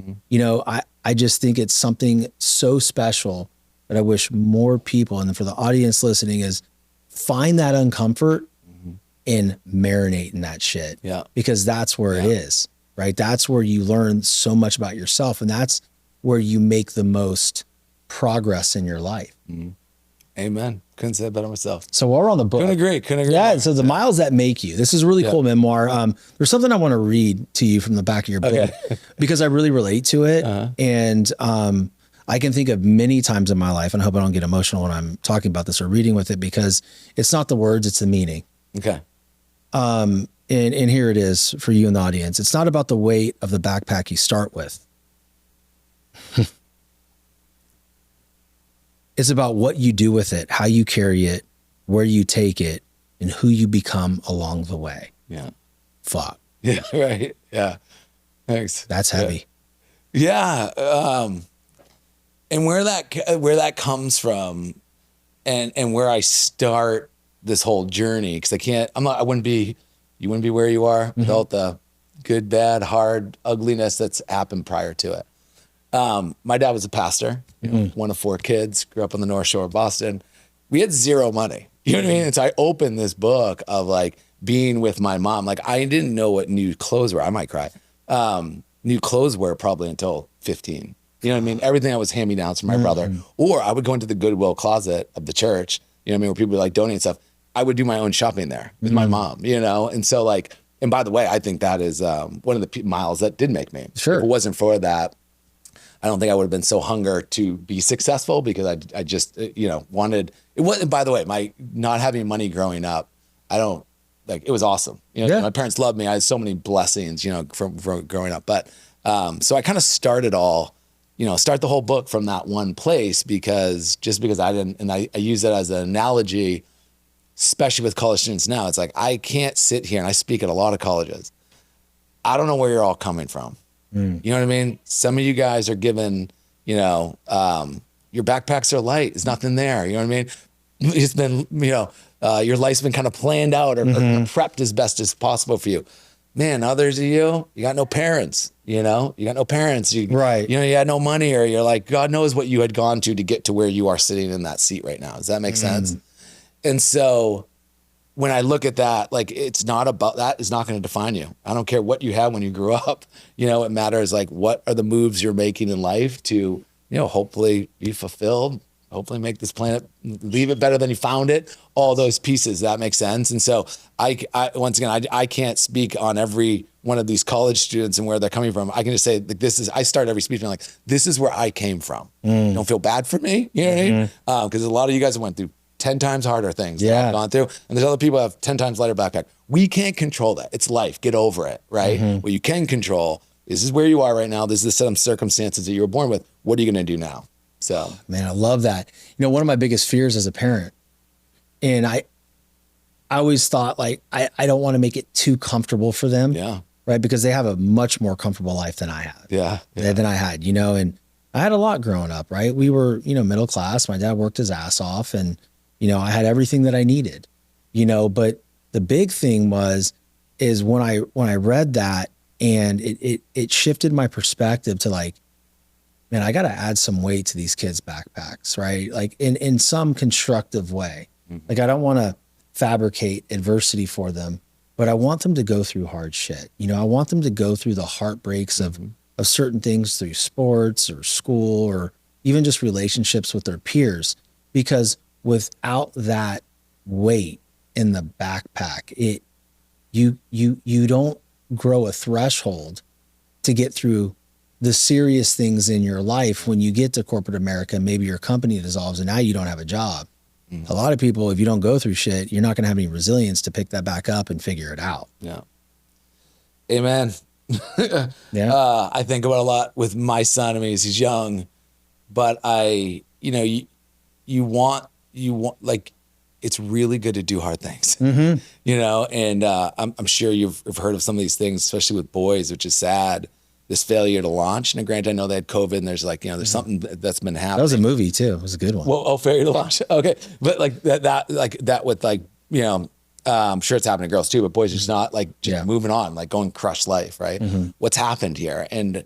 I just think it's something so special that I wish more people, and for the audience listening, is find that uncomfort and marinate in that shit. Yeah. Because that's where it is, right? That's where you learn so much about yourself, and that's where you make the most progress in your life. Amen. Couldn't say it better myself. So while we're on the book. Couldn't agree. Yeah. So the Miles That Make You. This is a really cool memoir. There's something I want to read to you from the back of your book because I really relate to it. And I can think of many times in my life, and I hope I don't get emotional when I'm talking about this or reading with it, because it's not the words, it's the meaning. Okay. and here it is for you in the audience. It's not about the weight of the backpack you start with. It's about what you do with it, how you carry it, where you take it, and who you become along the way. Yeah. Fuck. Yeah. Right. Yeah. Thanks. That's heavy. Yeah. And where that comes from, and where I start this whole journey, because you wouldn't be where you are without the good, bad, hard ugliness that's happened prior to it. My dad was a pastor, one of 4 kids, grew up on the North Shore of Boston. We had zero money. You know what I mean? And so I opened this book of like being with my mom. Like I didn't know what new clothes were. I might cry. New clothes were probably until 15. You know what I mean? Everything that was hand-me-downs from my brother. Or I would go into the Goodwill closet of the church, you know what I mean, where people would like donate stuff. I would do my own shopping there with my mom, you know? And so like, and by the way, I think that is one of the miles that did make me. Sure. If it wasn't for that, I don't think I would have been so hunger to be successful, because I just, wanted, it wasn't, by the way, my not having money growing up, it was awesome. My parents loved me. I had so many blessings, from growing up. But so I kind of started start the whole book from that one place, because I didn't, and I use that as an analogy, especially with college students now. It's like, I can't sit here, and I speak at a lot of colleges. I don't know where you're all coming from. You know what I mean? Some of you guys are given, your backpacks are light. There's nothing there. You know what I mean? It's been, your life's been kind of planned out or prepped as best as possible for you. Man, others of you got no parents, you got no parents. Right. You had no money, or you're like, God knows what you had gone to get to where you are sitting in that seat right now. Does that make sense? And so when I look at that, like, it's not about that. It's not going to define you. I don't care what you had when you grew up. It matters like, what are the moves you're making in life to, hopefully be fulfilled, hopefully make this planet, leave it better than you found it. All those pieces, that makes sense. And so I once again, I can't speak on every one of these college students and where they're coming from. I can just say, like, I start every speech being like, this is where I came from. Don't feel bad for me. You know what I mean? Because a lot of you guys went through 10 times harder things that I've gone through. And there's other people who have 10 times lighter backpack. We can't control that. It's life. Get over it, right? What you can control, this is where you are right now. This is the set of circumstances that you were born with. What are you going to do now? So, man, I love that. One of my biggest fears as a parent, and I always thought, like, I don't want to make it too comfortable for them. Yeah. Right. Because they have a much more comfortable life than I had. Yeah. Than I had, and I had a lot growing up, right? We were, middle class. My dad worked his ass off, and I had everything that I needed, but the big thing is when I read that, and it shifted my perspective to like, man, I got to add some weight to these kids' backpacks, right? Like in some constructive way. Like, I don't want to fabricate adversity for them, but I want them to go through hard shit. I want them to go through the heartbreaks of certain things through sports or school, or even just relationships with their peers, because without that weight in the backpack, you don't grow a threshold to get through the serious things in your life. When you get to corporate America, maybe your company dissolves and now you don't have a job. A lot of people, if you don't go through shit, you're not going to have any resilience to pick that back up and figure it out. Yeah. Amen. Yeah. I think about a lot with my son. I mean, he's young, but you want, like, it's really good to do hard things, and I'm sure you've heard of some of these things, especially with boys, which is sad, this failure to launch. And granted, I know they had COVID, and there's like, there's something that's been happening. That was a movie too. It was a good one. Well, failure to launch. Okay. But like that with like, I'm sure it's happening to girls too, but boys are just not like moving on, like going crush life, right? What's happened here? And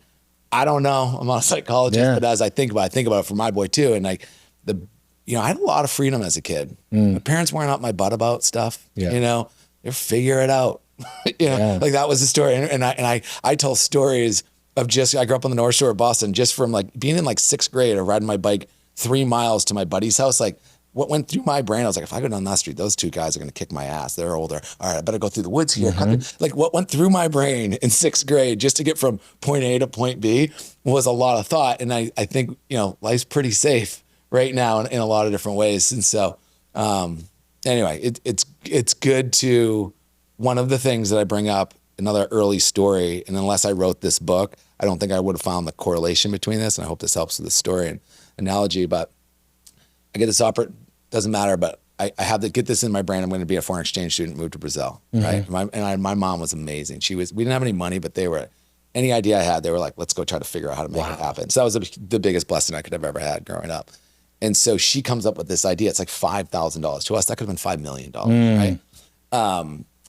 I don't know, I'm not a psychologist, but as I think about it for my boy too. And like I had a lot of freedom as a kid. My parents weren't out my butt about stuff, they're figure it out. Like that was the story. And I tell stories of I grew up on the North Shore of Boston, just from like being in like 6th grade or riding my bike 3 miles to my buddy's house. Like, what went through my brain, I was like, if I go down that street, those 2 guys are going to kick my ass. They're older. All right, I better go through the woods here. Like, what went through my brain in 6th grade just to get from point A to point B was a lot of thought. And I think, life's pretty safe right now in a lot of different ways. And so, anyway, it's good to one of the things that I bring up, another early story, and unless I wrote this book, I don't think I would have found the correlation between this, and I hope this helps with the story and analogy, but I get this offer, doesn't matter, but I have to get this in my brain. I'm going to be a foreign exchange student, move to Brazil, right? My mom was amazing. We didn't have any money, but any idea I had, they were like, let's go try to figure out how to make it happen. So that was the biggest blessing I could have ever had growing up. And so she comes up with this idea. It's like $5,000 to us. That could have been $5 million, right?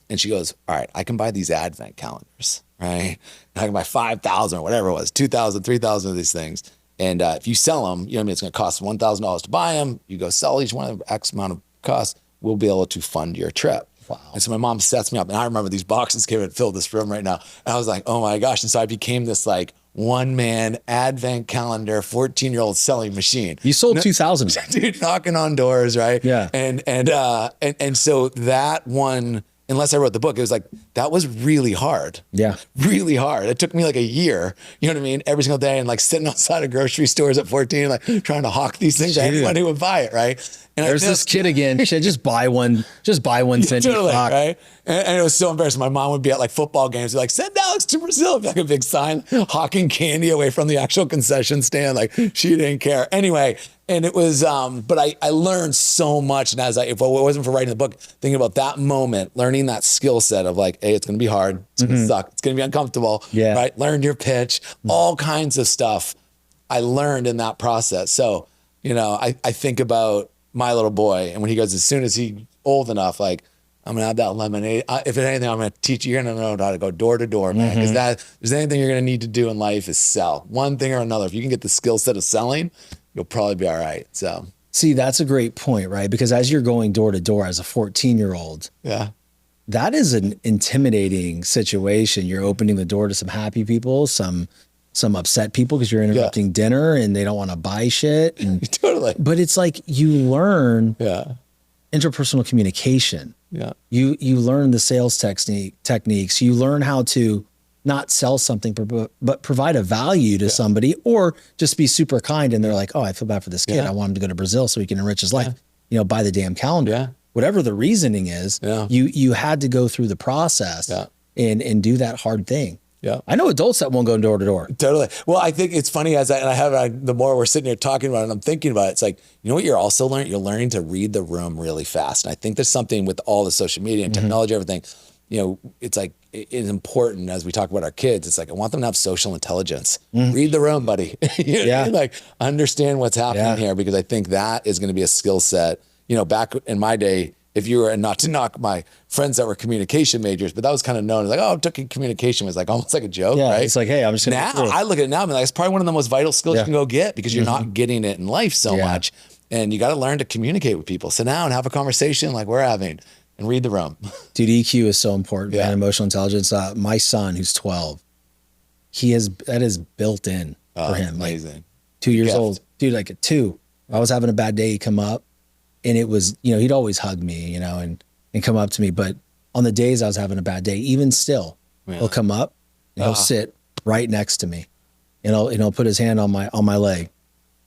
And she goes, all right, I can buy these advent calendars, right? And I can buy 5,000 or whatever it was, 2,000, 3,000 of these things. And if you sell them, you know what I mean? It's going to cost $1,000 to buy them. You go sell each one of them, X amount of cost. We'll be able to fund your trip. Wow. And so my mom sets me up, and I remember these boxes came and filled this room right now. And I was like, oh my gosh. And so I became this like one-man advent calendar, 14-year-old selling machine. You sold 2,000. Dude, knocking on doors, right? Yeah. And so that one, unless I wrote the book, it was like, that was really hard. Yeah. Really hard. It took me like a year, you know what I mean? Every single day, and like sitting outside of grocery stores at 14, like trying to hawk these things. Anyone would buy it, right? And there's this kid again. Should just buy one. Send totally, right? And it was so embarrassing. My mom would be at like football games, be like, send Alex to Brazil. Like a big sign, hawking candy away from the actual concession stand. Like she didn't care. Anyway, and it was, but I learned so much. And if it wasn't for writing the book, thinking about that moment, learning that skill set of like, hey, it's going to be hard. It's going to suck. It's going to be uncomfortable. Yeah. Right? Learn your pitch, all kinds of stuff I learned in that process. So, you know, I think about my little boy, and when he goes, as soon as he's old enough, like, I'm gonna have that lemonade. If anything, I'm gonna teach you. You're gonna know how to go door to door, man. Because if there's anything you're gonna need to do in life is sell one thing or another. If you can get the skill set of selling, you'll probably be all right. So, see, that's a great point, right? Because as you're going door to door as a 14-year-old, yeah, that is an intimidating situation. You're opening the door to some happy people, some upset people because you're interrupting dinner and they don't want to buy shit. And, totally. But it's like you learn interpersonal communication. Yeah. You learn the sales techniques. You learn how to not sell something, but provide a value to somebody, or just be super kind. And they're like, oh, I feel bad for this kid. I want him to go to Brazil so he can enrich his life. You know, buy the damn calendar. Yeah. Whatever the reasoning is, you had to go through the process and do that hard thing. Yeah, I know adults that won't go door to door. Totally. Well, I think it's funny the more we're sitting here talking about it, and I'm thinking about it, it's like, you know what you're also learning? You're learning to read the room really fast. And I think there's something with all the social media and technology, everything, you know, it's like, it's important as we talk about our kids. It's like, I want them to have social intelligence. Read the room, buddy. You know, like understand what's happening here, because I think that is going to be a skill set. You know, back in my day, if you were, and not to knock my friends that were communication majors, but that was kind of known as like, oh, I'm taking communication, was like almost like a joke, right? It's like, hey, I'm just now I look at it now and be like, it's probably one of the most vital skills you can go get, because you're not getting it in life so much, and you got to learn to communicate with people. Sit down and have a conversation like we're having, and read the room. Dude, EQ is so important, man. Emotional intelligence. My son, who's 12, that is built in for him. Amazing. Like 2 years old, dude. Like at 2, I was having a bad day. He'd come up. And it was, you know, he'd always hug me, you know, and come up to me. But on the days I was having a bad day, even still, he'll come up and he'll sit right next to me, and he'll put his hand on my leg.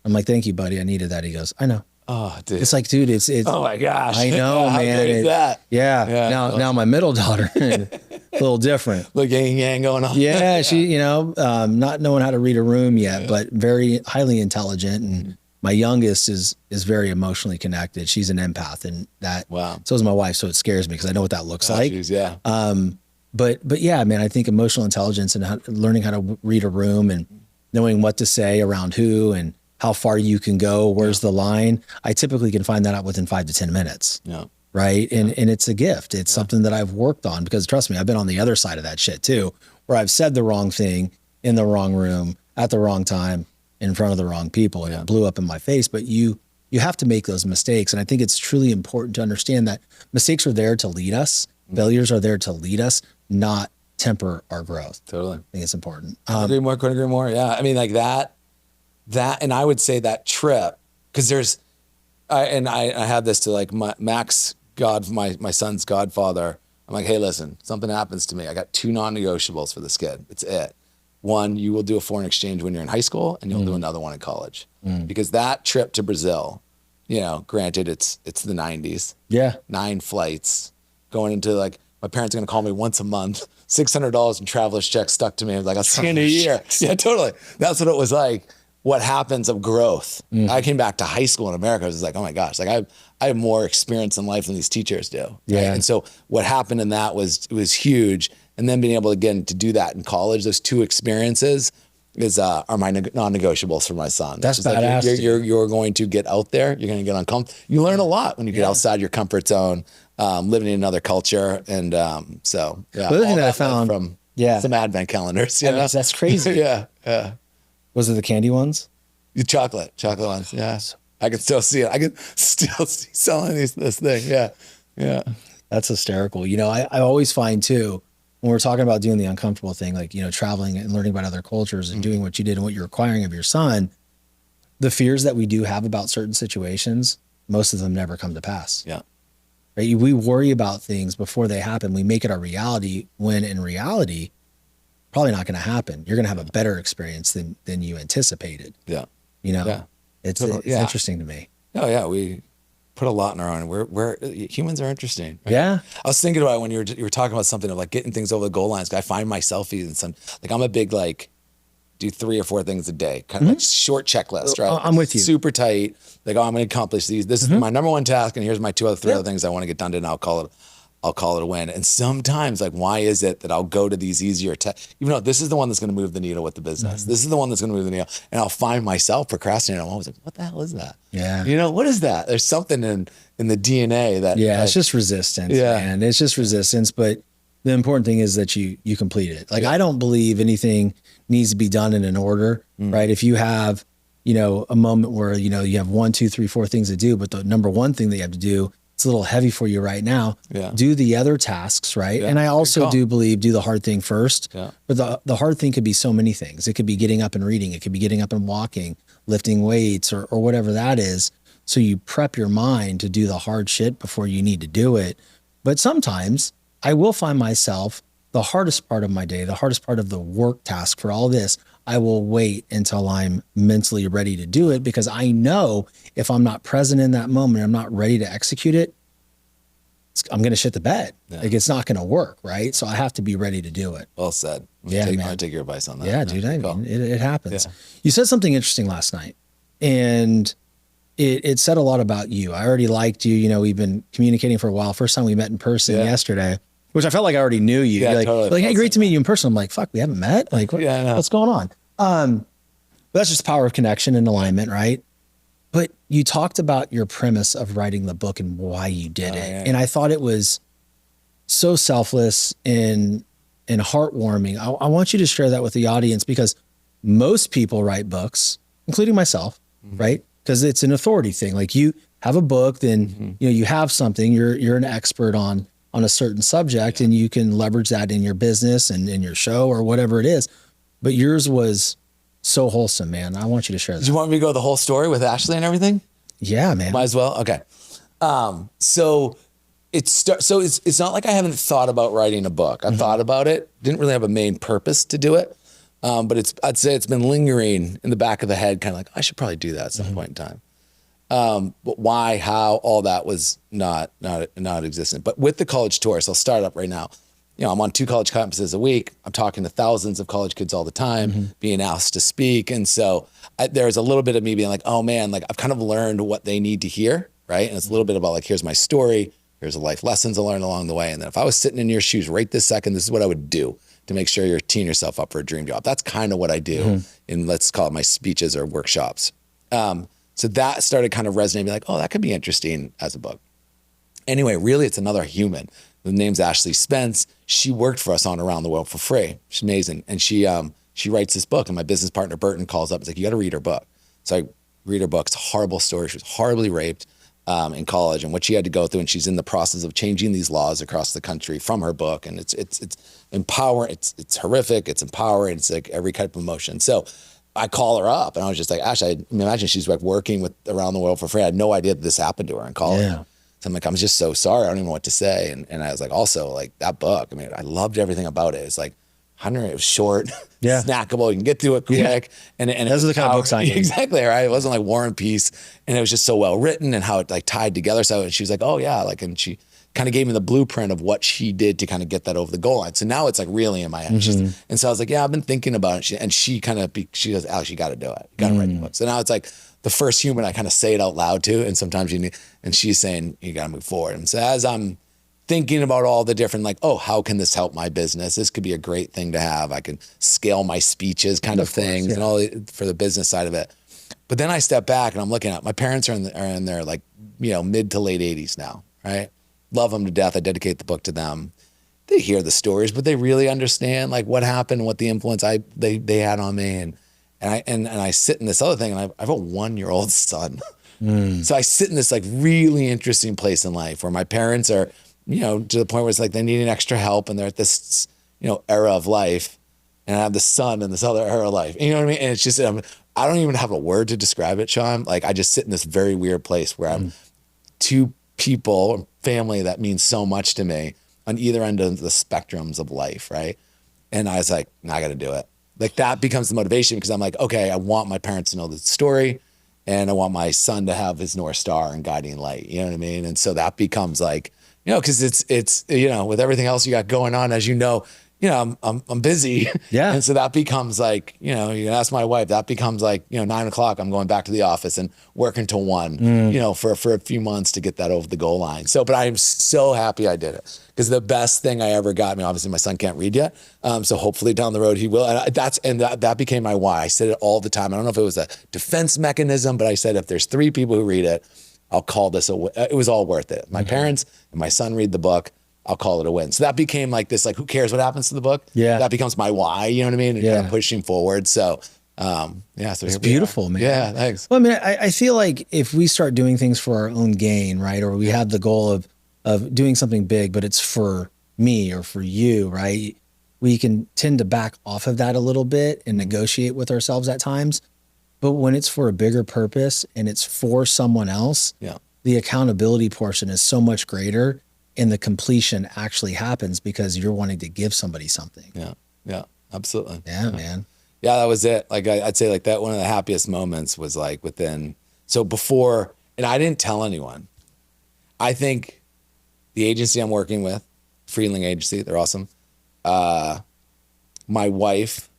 I'm like, thank you, buddy. I needed that. He goes, I know. Oh, dude. It's like, dude, it's. Oh my gosh. I know, How man. great is that? Now my middle daughter, a little different. Look, yang going on. Yeah, she, you know, not knowing how to read a room yet, but very highly intelligent. And my youngest is very emotionally connected. She's an empath, and that. Wow. So is my wife. So it scares me because I know what that looks like. Geez, yeah. But yeah, man, I think emotional intelligence and learning how to read a room and knowing what to say around who and how far you can go, where's the line. I typically can find that out within 5 to 10 minutes. Yeah. Right. And it's a gift. It's something that I've worked on, because trust me, I've been on the other side of that shit too, where I've said the wrong thing in the wrong room at the wrong time in front of the wrong people, and it blew up in my face. But you have to make those mistakes. And I think it's truly important to understand that mistakes are there to lead us. Failures are there to lead us, not temper our growth. Totally. I think it's important. Couldn't agree more. Yeah. I mean, like that, and I would say that trip, because I had this to like Max, my son's godfather. I'm like, hey, listen, something happens to me. I got 2 non-negotiables for this kid. It's it. 1, you will do a foreign exchange when you're in high school, and you'll do another one in college. Because that trip to Brazil, you know, granted it's the 90s. Yeah. 9 flights going into like, My parents are going to call me once a month, $600 in traveler's checks stuck to me. I was like, I'll see you in a year. Yeah, totally. That's what it was like. What happens of growth. I came back to high school in America. I was like, oh my gosh, like I have more experience in life than these teachers do. Right? Yeah. And so what happened in that was huge. And then being able again to do that in college, those two experiences are my non-negotiables for my son. That's badass. Like you're going to get out there. You're going to get uncomfortable. You learn a lot when you get outside your comfort zone, living in another culture. And so yeah. The other thing that I found from some advent calendars. You know? That's crazy. Yeah. Was it the candy ones? The chocolate ones. Yeah. I can still see it. I can still see selling this thing. Yeah. That's hysterical. You know, I always find too, when we're talking about doing the uncomfortable thing, like, you know, traveling and learning about other cultures and doing what you did and what you're requiring of your son, the fears that we do have about certain situations, most of them never come to pass. Yeah. Right? We worry about things before they happen. We make it our reality when in reality, probably not going to happen. You're going to have a better experience than you anticipated. Yeah. You know, it's interesting to me. Oh yeah. We put a lot in our own. We're humans are interesting. Right? Yeah. I was thinking about when you were talking about something of like getting things over the goal lines. I find myself even like I'm a big like do 3 or 4 things a day, kind of like short checklist, right? I'm with you. Super tight. Like, I'm going to accomplish these. This is my number one task, and here's my 3 other things I want to get done, and I'll call it a win. And sometimes, like, why is it that I'll go to these easier even though this is the one that's going to move the needle with the business. This is the one that's going to move the needle, and I'll find myself procrastinating. I'm always like, what the hell is that? Yeah. You know, what is that? There's something in the DNA that. Yeah, it's just resistance, man. It's just resistance, but the important thing is that you complete it. Like, I don't believe anything needs to be done in an order, right? If you have, you know, a moment where, you know, you have 1, 2, 3, 4 things to do, but the number one thing that you have to do, it's a little heavy for you right now. Yeah. Do the other tasks, right? Yeah. And I also do believe do the hard thing first. Yeah. But the hard thing could be so many things. It could be getting up and reading. It could be getting up and walking, lifting weights, or whatever that is. So you prep your mind to do the hard shit before you need to do it. But sometimes I will find myself the hardest part of my day, the hardest part of the work task for all this, I will wait until I'm mentally ready to do it, because I know if I'm not present in that moment, I'm not ready to execute it, I'm going to shit the bed. Yeah. Like, it's not going to work, right? So I have to be ready to do it. Well said. I'll take your advice on that. Yeah, dude. I mean, it happens. Yeah. You said something interesting last night, and it said a lot about you. I already liked you. You know, we've been communicating for a while. First time we met in person yesterday, which I felt like I already knew you. Yeah, like, hey, great to meet you in person. I'm like, fuck, we haven't met? Like, what's going on? But that's just the power of connection and alignment, right? But you talked about your premise of writing the book and why you did it. Yeah. And I thought it was so selfless and heartwarming. I want you to share that with the audience, because most people write books, including myself, right? Because it's an authority thing. Like, you have a book, then you know, you have something, you're an expert on a certain subject, and you can leverage that in your business and in your show or whatever it is. But yours was so wholesome, man. I want you to share that. Do you want me to go the whole story with Ashley and everything? Yeah, man. Might as well. Okay. So it's not like I haven't thought about writing a book. I thought about it. Didn't really have a main purpose to do it. But I'd say it's been lingering in the back of the head, kind of like, I should probably do that at some point in time. But why, how, all that was not existent. But with the college tour, so I'll start up right now. You know, I'm on 2 college campuses a week. I'm talking to thousands of college kids all the time, being asked to speak. And so there's a little bit of me being like, oh man, like, I've kind of learned what they need to hear, right? And it's a little bit about like, here's my story, here's the life lessons I learned along the way. And then if I was sitting in your shoes right this second, this is what I would do to make sure you're teeing yourself up for a dream job. That's kind of what I do in, let's call it, my speeches or workshops. So that started kind of resonating, like, oh, that could be interesting as a book. Anyway, really, it's another human. The name's Ashley Spence. She worked for us on Around the World for free. She's amazing. And she writes this book, and my business partner, Burton, calls up and is like, you got to read her book. So I read her book. It's a horrible story. She was horribly raped in college, and what she had to go through. And she's in the process of changing these laws across the country from her book. And it's empowering. It's horrific. It's empowering. It's like every type of emotion. So I call her up, and I was just like, Ash, I imagine she's like working with Around the World for free. I had no idea that this happened to her in college. Yeah. So I'm like, I'm just so sorry. I don't even know what to say. And I was like, also, like, that book, I mean, I loved everything about it. It's like, it was short, snackable. You can get through it quick. And those are the kind of books I need. Exactly, right? It wasn't like War and Peace. And it was just so well written and how it like tied together. So, and she was like, oh yeah, like, and she kind of gave me the blueprint of what she did to kind of get that over the goal line. So now it's like really in my head. And so I was like, yeah, I've been thinking about it. And she goes, Alex, you got to do it. You got to write the book. So now it's like the first human I kind of say it out loud to. And sometimes and she's saying, you got to move forward. And so as I'm thinking about all the different, like, oh, how can this help my business? This could be a great thing to have. I can scale my speeches kind of things and all for the business side of it. But then I step back and I'm looking at my parents are in their like, mid to late 80s now, right? Love them to death. I dedicate the book to them. They hear the stories, but they really understand like what happened, what the influence they had on me. And I sit in this other thing, and I have a 1-year-old son. So I sit in this like really interesting place in life where my parents are, to the point where it's like they need an extra help, and they're at this, era of life, and I have the son in this other era of life. You know what I mean? And it's just, I don't even have a word to describe it, Shawn. Like I just sit in this very weird place where I'm two people, family that means so much to me on either end of the spectrums of life, right? And I was like, I got to do it. Like that becomes the motivation, because I'm like, okay, I want my parents to know the story, and I want my son to have his North Star and guiding light. You know what I mean? And so that becomes like, because it's with everything else you got going on, as I'm busy. Yeah. And so that becomes like, you can ask my wife, that becomes like, 9:00, I'm going back to the office and working till 1, for a few months to get that over the goal line. So, but I am so happy I did it, because the best thing I ever got, obviously my son can't read yet. So hopefully down the road he will. And that became my why. I said it all the time. I don't know if it was a defense mechanism, but I said, if there's 3 people who read it, I'll call this it was all worth it. My parents and my son read the book, I'll call it a win. So that became like this, like, who cares what happens to the book? Yeah. That becomes my why, you know what I mean? And kind of pushing forward. So, so it's beautiful, man. Yeah, thanks. Well, I feel like if we start doing things for our own gain, right? Or we have the goal of doing something big, but it's for me or for you, right? We can tend to back off of that a little bit and negotiate with ourselves at times. But when it's for a bigger purpose and it's for someone else, the accountability portion is so much greater, and the completion actually happens because you're wanting to give somebody something. Yeah, absolutely. Yeah, man. Yeah, that was it. Like I'd say like that one of the happiest moments was like before, and I didn't tell anyone. I think the agency I'm working with, Freeling Agency, they're awesome. My wife,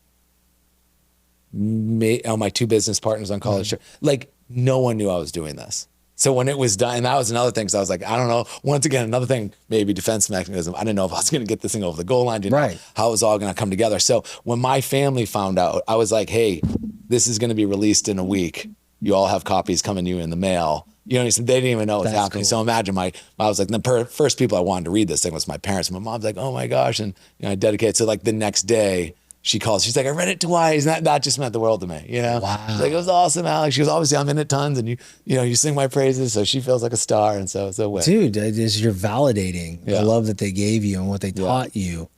my 2 business partners on college, like no one knew I was doing this. So when it was done, and that was another thing. So I was like, I don't know. Once again, another thing, maybe defense mechanism. I didn't know if I was going to get this thing over the goal line. Didn't know how it was all going to come together. So when my family found out, I was like, hey, this is going to be released in a week. You all have copies coming to you in the mail. You know what I mean? They didn't even know what was happening. Cool. So imagine I was like, the first people I wanted to read this thing was my parents. My mom's like, oh my gosh. And I dedicated. So like the next day, she calls. She's like, I read it twice. That just meant the world to me. Wow. She's like, it was awesome, Alex. She goes, obviously I'm in it tons, and you sing my praises, so she feels like a star, and so dude, you're validating the love that they gave you and what they taught you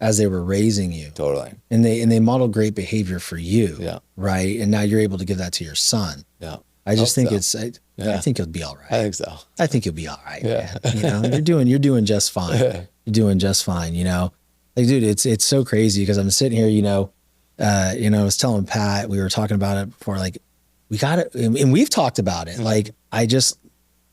as they were raising you. Totally. And they modeled great behavior for you. Right. And now you're able to give that to your son. I just think I think you'll be all right. I think so. I think you'll be all right. Man. You're doing just fine. You're doing just fine. Like, dude, it's so crazy, because I'm sitting here, I was telling Pat, we were talking about it before, like, we got it. And we've talked about it. Like, I just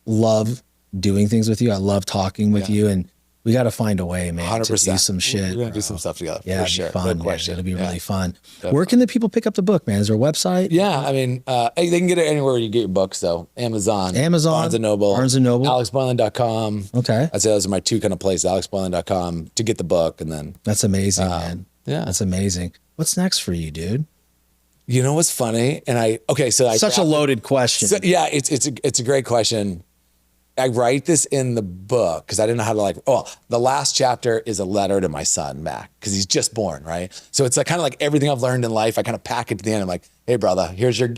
love doing things with you. I love talking with you, and we got to find a way, man, 100%. to do some shit. We're going to do some stuff together. Yeah, for sure. Fun. No question. It'll be really fun. Definitely. Where can the people pick up the book, man? Is there a website? Yeah, they can get it anywhere you get your books, though. Amazon, Barnes & Noble, AlexBoylan.com. Okay. I'd say those are my 2 kind of places, AlexBoylan.com, to get the book, and then. That's amazing, man. Yeah. That's amazing. What's next for you, dude? You know what's funny? Such a loaded question. So, yeah, it's a great question. I write this in the book because I didn't know how to the last chapter is a letter to my son, Mac, because he's just born, right? So it's like kind of like everything I've learned in life. I kind of pack it to the end. I'm like, hey, brother, here's your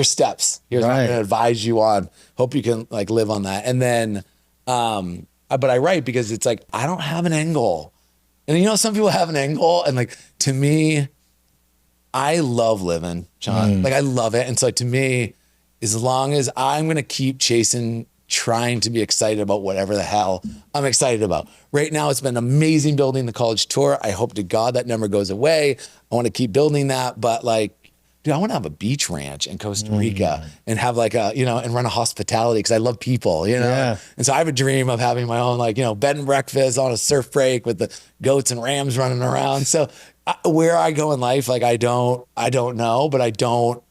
steps. Here's what I'm going to advise you on. Hope you can like live on that. And then, but I write because it's like, I don't have an end goal. And some people have an end goal, and like, to me, I love living, Shawn. Like I love it. And so to me, as long as I'm going to keep trying to be excited about whatever the hell I'm excited about. Right now, it's been amazing building the college tour. I hope to God that never goes away. I want to keep building that. But like, dude, I want to have a beach ranch in Costa Rica and have like a, you know, and run a hospitality because I love people, you know? Yeah. And so I have a dream of having my own, like, you know, bed and breakfast on a surf break with the goats and rams running around. So where I go in life, like, I don't know, but I don't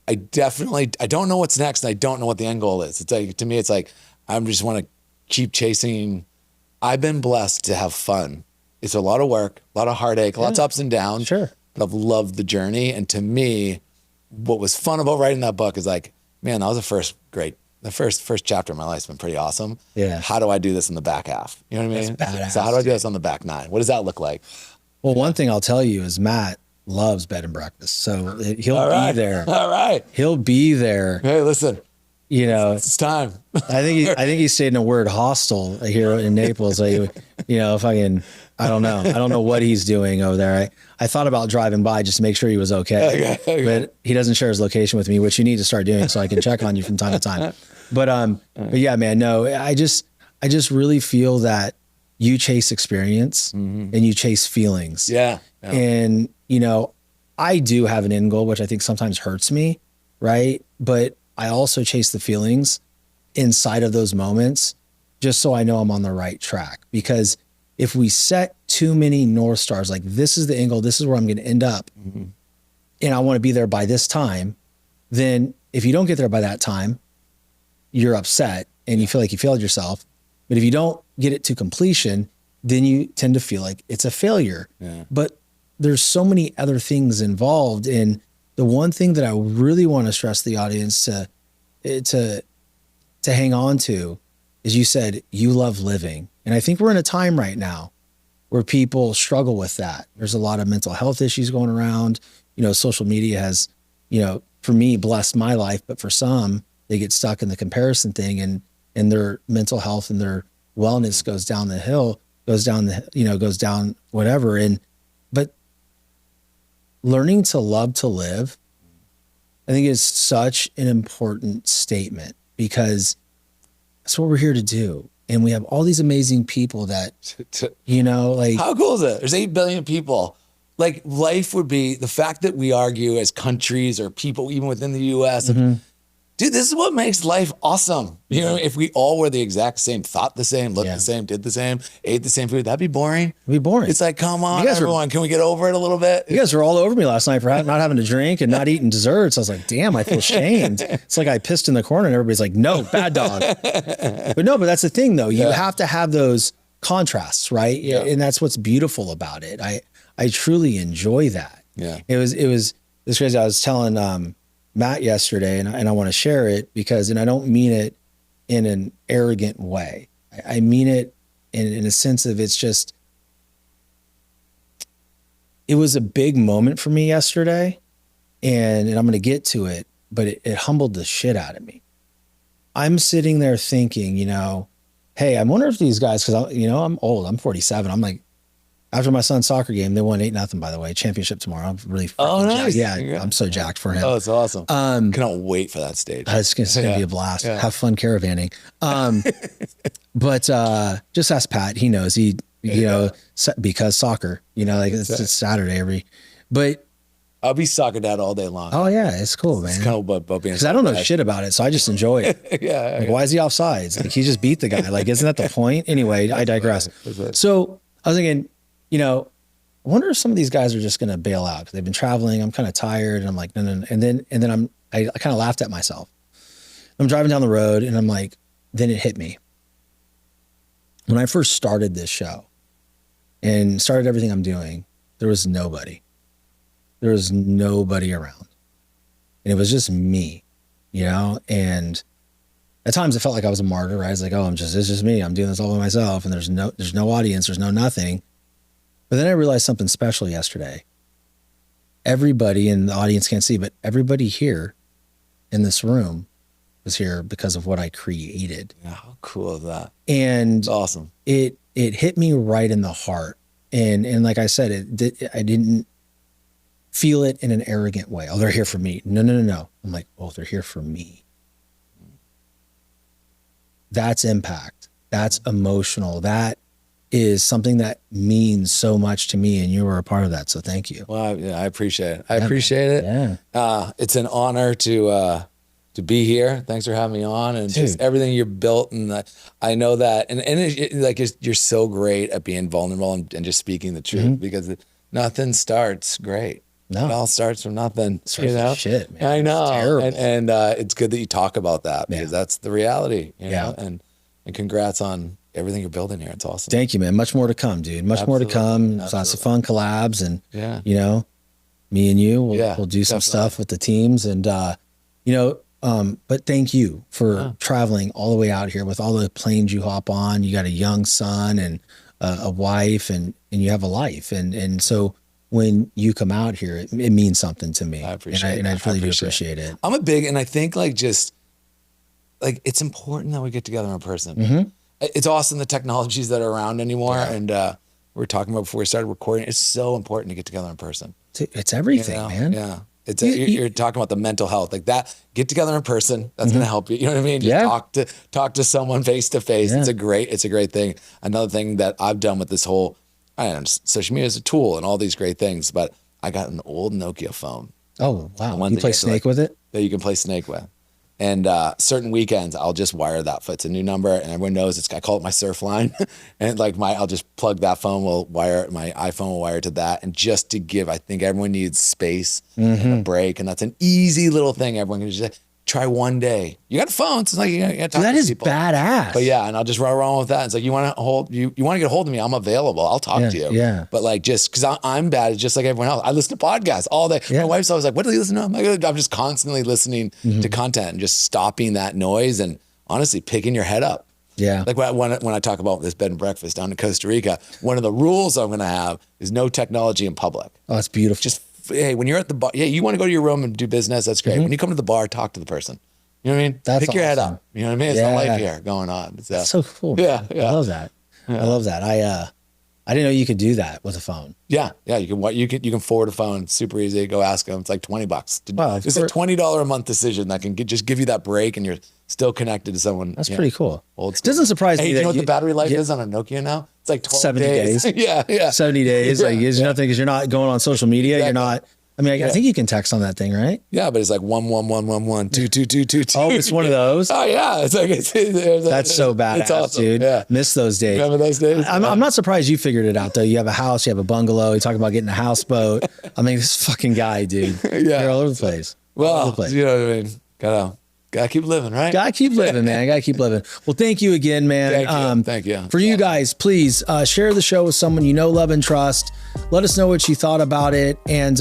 know what's next. And I don't know what the end goal is. It's like, to me, it's like, I just want to keep chasing. I've been blessed to have fun. It's a lot of work, a lot of heartache, lots of ups and downs. Sure. But I've loved the journey. And to me, what was fun about writing that book is like, man, that was the first chapter of my life's been pretty awesome. Yeah. How do I do this in the back half? You know what I mean? That's badass, So how do I do this on the back 9? What does that look like? Well, one thing I'll tell you is Matt loves bed and breakfast. So he'll be there. All right. He'll be there. Hey, listen, You know, it's time. I think he stayed in a word hostel here in Naples. Like, you know, I don't know what he's doing over there. I thought about driving by just to make sure he was okay. But he doesn't share his location with me, which you need to start doing so I can check on you from time to time. But yeah, man, no, I just really feel that you chase experience and you chase feelings. Yeah. And, you know, I do have an end goal, which I think sometimes hurts me, right? But I also chase the feelings inside of those moments just so I know I'm on the right track. Because if we set too many North Stars, like this is the end goal, this is where I'm going to end up, and I want to be there by this time, then if you don't get there by that time, you're upset and you feel like you failed yourself. But if you don't get it to completion, then you tend to feel like it's a failure. Yeah. But there's so many other things involved. And the one thing that I really want to stress the audience to hang on to is, you said you love living. And I think we're in a time right now where people struggle with that. There's a lot of mental health issues going around. You know, social media has, you know, for me, blessed my life, but for some, they get stuck in the comparison thing, and their mental health and their wellness goes down the hill, goes down whatever. But learning to love to live, I think, is such an important statement, because that's what we're here to do. And we have all these amazing people that, you know, like, how cool is it? There's 8 billion people. Like, life would be, the fact that we argue as countries or people, even within the US, dude, this is what makes life awesome. You know, if we all were the exact same, thought the same, looked the same, did the same, ate the same food, that'd be boring. It'd be boring. It's like, come on, everyone, can we get over it a little bit? You guys were all over me last night for not having to drink and not eating desserts. I was like, damn, I feel shamed. It's like I pissed in the corner and everybody's like, no, bad dog. But that's the thing though. You have to have those contrasts, right? Yeah. And that's what's beautiful about it. I truly enjoy that. Yeah. It was this crazy. I was telling Matt yesterday, and I want to share it because, and I don't mean it in an arrogant way. I mean it in a sense of, it's just, it was a big moment for me yesterday, and I'm going to get to it, but it humbled the shit out of me. I'm sitting there thinking, you know, hey, I wonder if these guys, because I'm old, I'm 47. I'm like, after my son's soccer game, they won 8-0, by the way, championship tomorrow. I'm really nice. jacked. Yeah, I'm so jacked for him. Oh, it's awesome. Cannot wait for that stage. It's going to be a blast. Yeah. Have fun caravanning. But just ask Pat. He knows. He because soccer, like it's Saturday but I'll be soccer dad all day long. Oh yeah, it's cool, man. It's kind of about being, because I don't know shit about it, so I just enjoy it. Yeah. Why is he offsides? Like, he just beat the guy. Like, isn't that the point? Anyway, I digress. So I was thinking, I wonder if some of these guys are just going to bail out because they've been traveling. I'm kind of tired, and I'm like, no. And then I kind of laughed at myself. I'm driving down the road, and I'm like, then it hit me. When I first started this show and started everything I'm doing, there was nobody. There was nobody around. And it was just me, and at times I felt like I was a martyr, right? I was like, it's just me. I'm doing this all by myself, and there's no audience, there's no nothing. But then I realized something special yesterday. Everybody in the audience can't see, but everybody here in this room was here because of what I created. Yeah, how cool is that? And it's awesome. It hit me right in the heart. And like I said, I didn't feel it in an arrogant way. Oh, they're here for me. No. I'm like, oh, they're here for me. That's impact. That's emotional. That is something that means so much to me, and you were a part of that. So thank you. Well, I appreciate it. I appreciate it. Yeah. It's an honor to be here. Thanks for having me on, and just everything you're built. And I know that, and like you're so great at being vulnerable and just speaking the truth, because nothing starts great. No. It all starts from nothing. You know? Shit, man. I know. It's terrible. And it's good that you talk about that, because that's the reality. You know? And congrats on everything you're building here. It's awesome. Thank you, man. Much more to come, dude. Much more to come. Lots of fun collabs, and you know, me and you, we'll do some stuff with the teams, and you know, but thank you for traveling all the way out here with all the planes you hop on. You got a young son and a wife, and you have a life, and so when you come out here, it means something to me. I appreciate it. And I really do appreciate it. I'm a big, and I think just it's important that we get together in person. It's awesome the technologies that are around anymore. And we were talking about before we started recording, it's so important to get together in person. It's everything, man. Yeah. It's you're talking about the mental health, like that. Get together in person. That's going to help you. You know what I mean? Just talk to someone face to face. It's a great thing. Another thing that I've done with this whole, social media is a tool and all these great things, but I got an old Nokia phone. Oh, wow. You play Snake with it? That you can play Snake with. And certain weekends, I'll just wire that. It's a new number, and everyone knows I call it my surf line. And I'll just plug that phone, my iPhone will wire to that. And just to give, I think everyone needs space and a break. And that's an easy little thing everyone can just try one day. You got a phone, so it's like you got to talk to people. That is badass. But and I'll just run around with that. It's like, you want to get a hold of me, I'm available. I'll talk to you. Yeah. But just because I'm bad, it's just like everyone else. I listen to podcasts all day. My wife's always like, what do you listen to? I'm just constantly listening to content and just stopping that noise and honestly picking your head up. Yeah. Like when I talk about this bed and breakfast down in Costa Rica, one of the rules I'm going to have is no technology in public. Oh, that's beautiful. Just, hey, when you're at the bar, you want to go to your room and do business, that's great. When you come to the bar, talk to the person. You know what I mean? That's Pick your head up. You know what I mean? It's a life here going on. That's so cool. Yeah. I love that. I love that. I didn't know you could do that with a phone. Yeah. You can forward a phone. Super easy. Go ask them. It's like $20. Wow, it's a $20 a month decision that can just give you that break, and you're still connected to someone. That's pretty cool. Old school. It doesn't surprise me. You know what the battery life is on a Nokia now? It's like 12 70 days. Yeah. 70 days. It's nothing, because you're not going on social media. You're not. I mean, I think you can text on that thing, right? Yeah, but it's like 11111 22222. Oh, it's one of those. Oh yeah, it's like that's so badass, it's awesome. Dude. Yeah. Miss those days. Remember those days? I'm not surprised you figured it out though. You have a house, you have a bungalow. You talk about getting a houseboat. I mean, this fucking guy, dude. You're all over the place. Well, you know what I mean. Gotta keep living, right? Gotta keep living, man. Gotta keep living. Well, thank you again, man. Thank you. For you guys, please share the show with someone you know, love, and trust. Let us know what you thought about it. And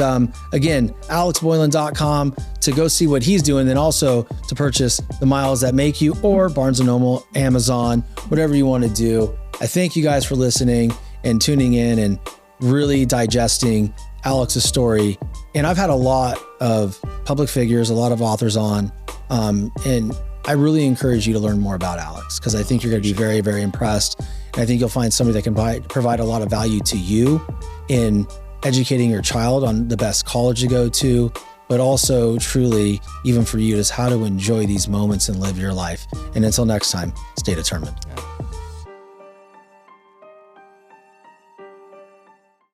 again, alexboylan.com to go see what he's doing, then also to purchase the Miles That Make You, or Barnes & Noble, Amazon, whatever you want to do. I thank you guys for listening and tuning in and really digesting Alex's story. And I've had a lot of public figures, a lot of authors on, and I really encourage you to learn more about Alex, because I think you're going to be very, very impressed. And I think you'll find somebody that can provide a lot of value to you in educating your child on the best college to go to, but also truly, even for you, is how to enjoy these moments and live your life. And until next time, stay determined.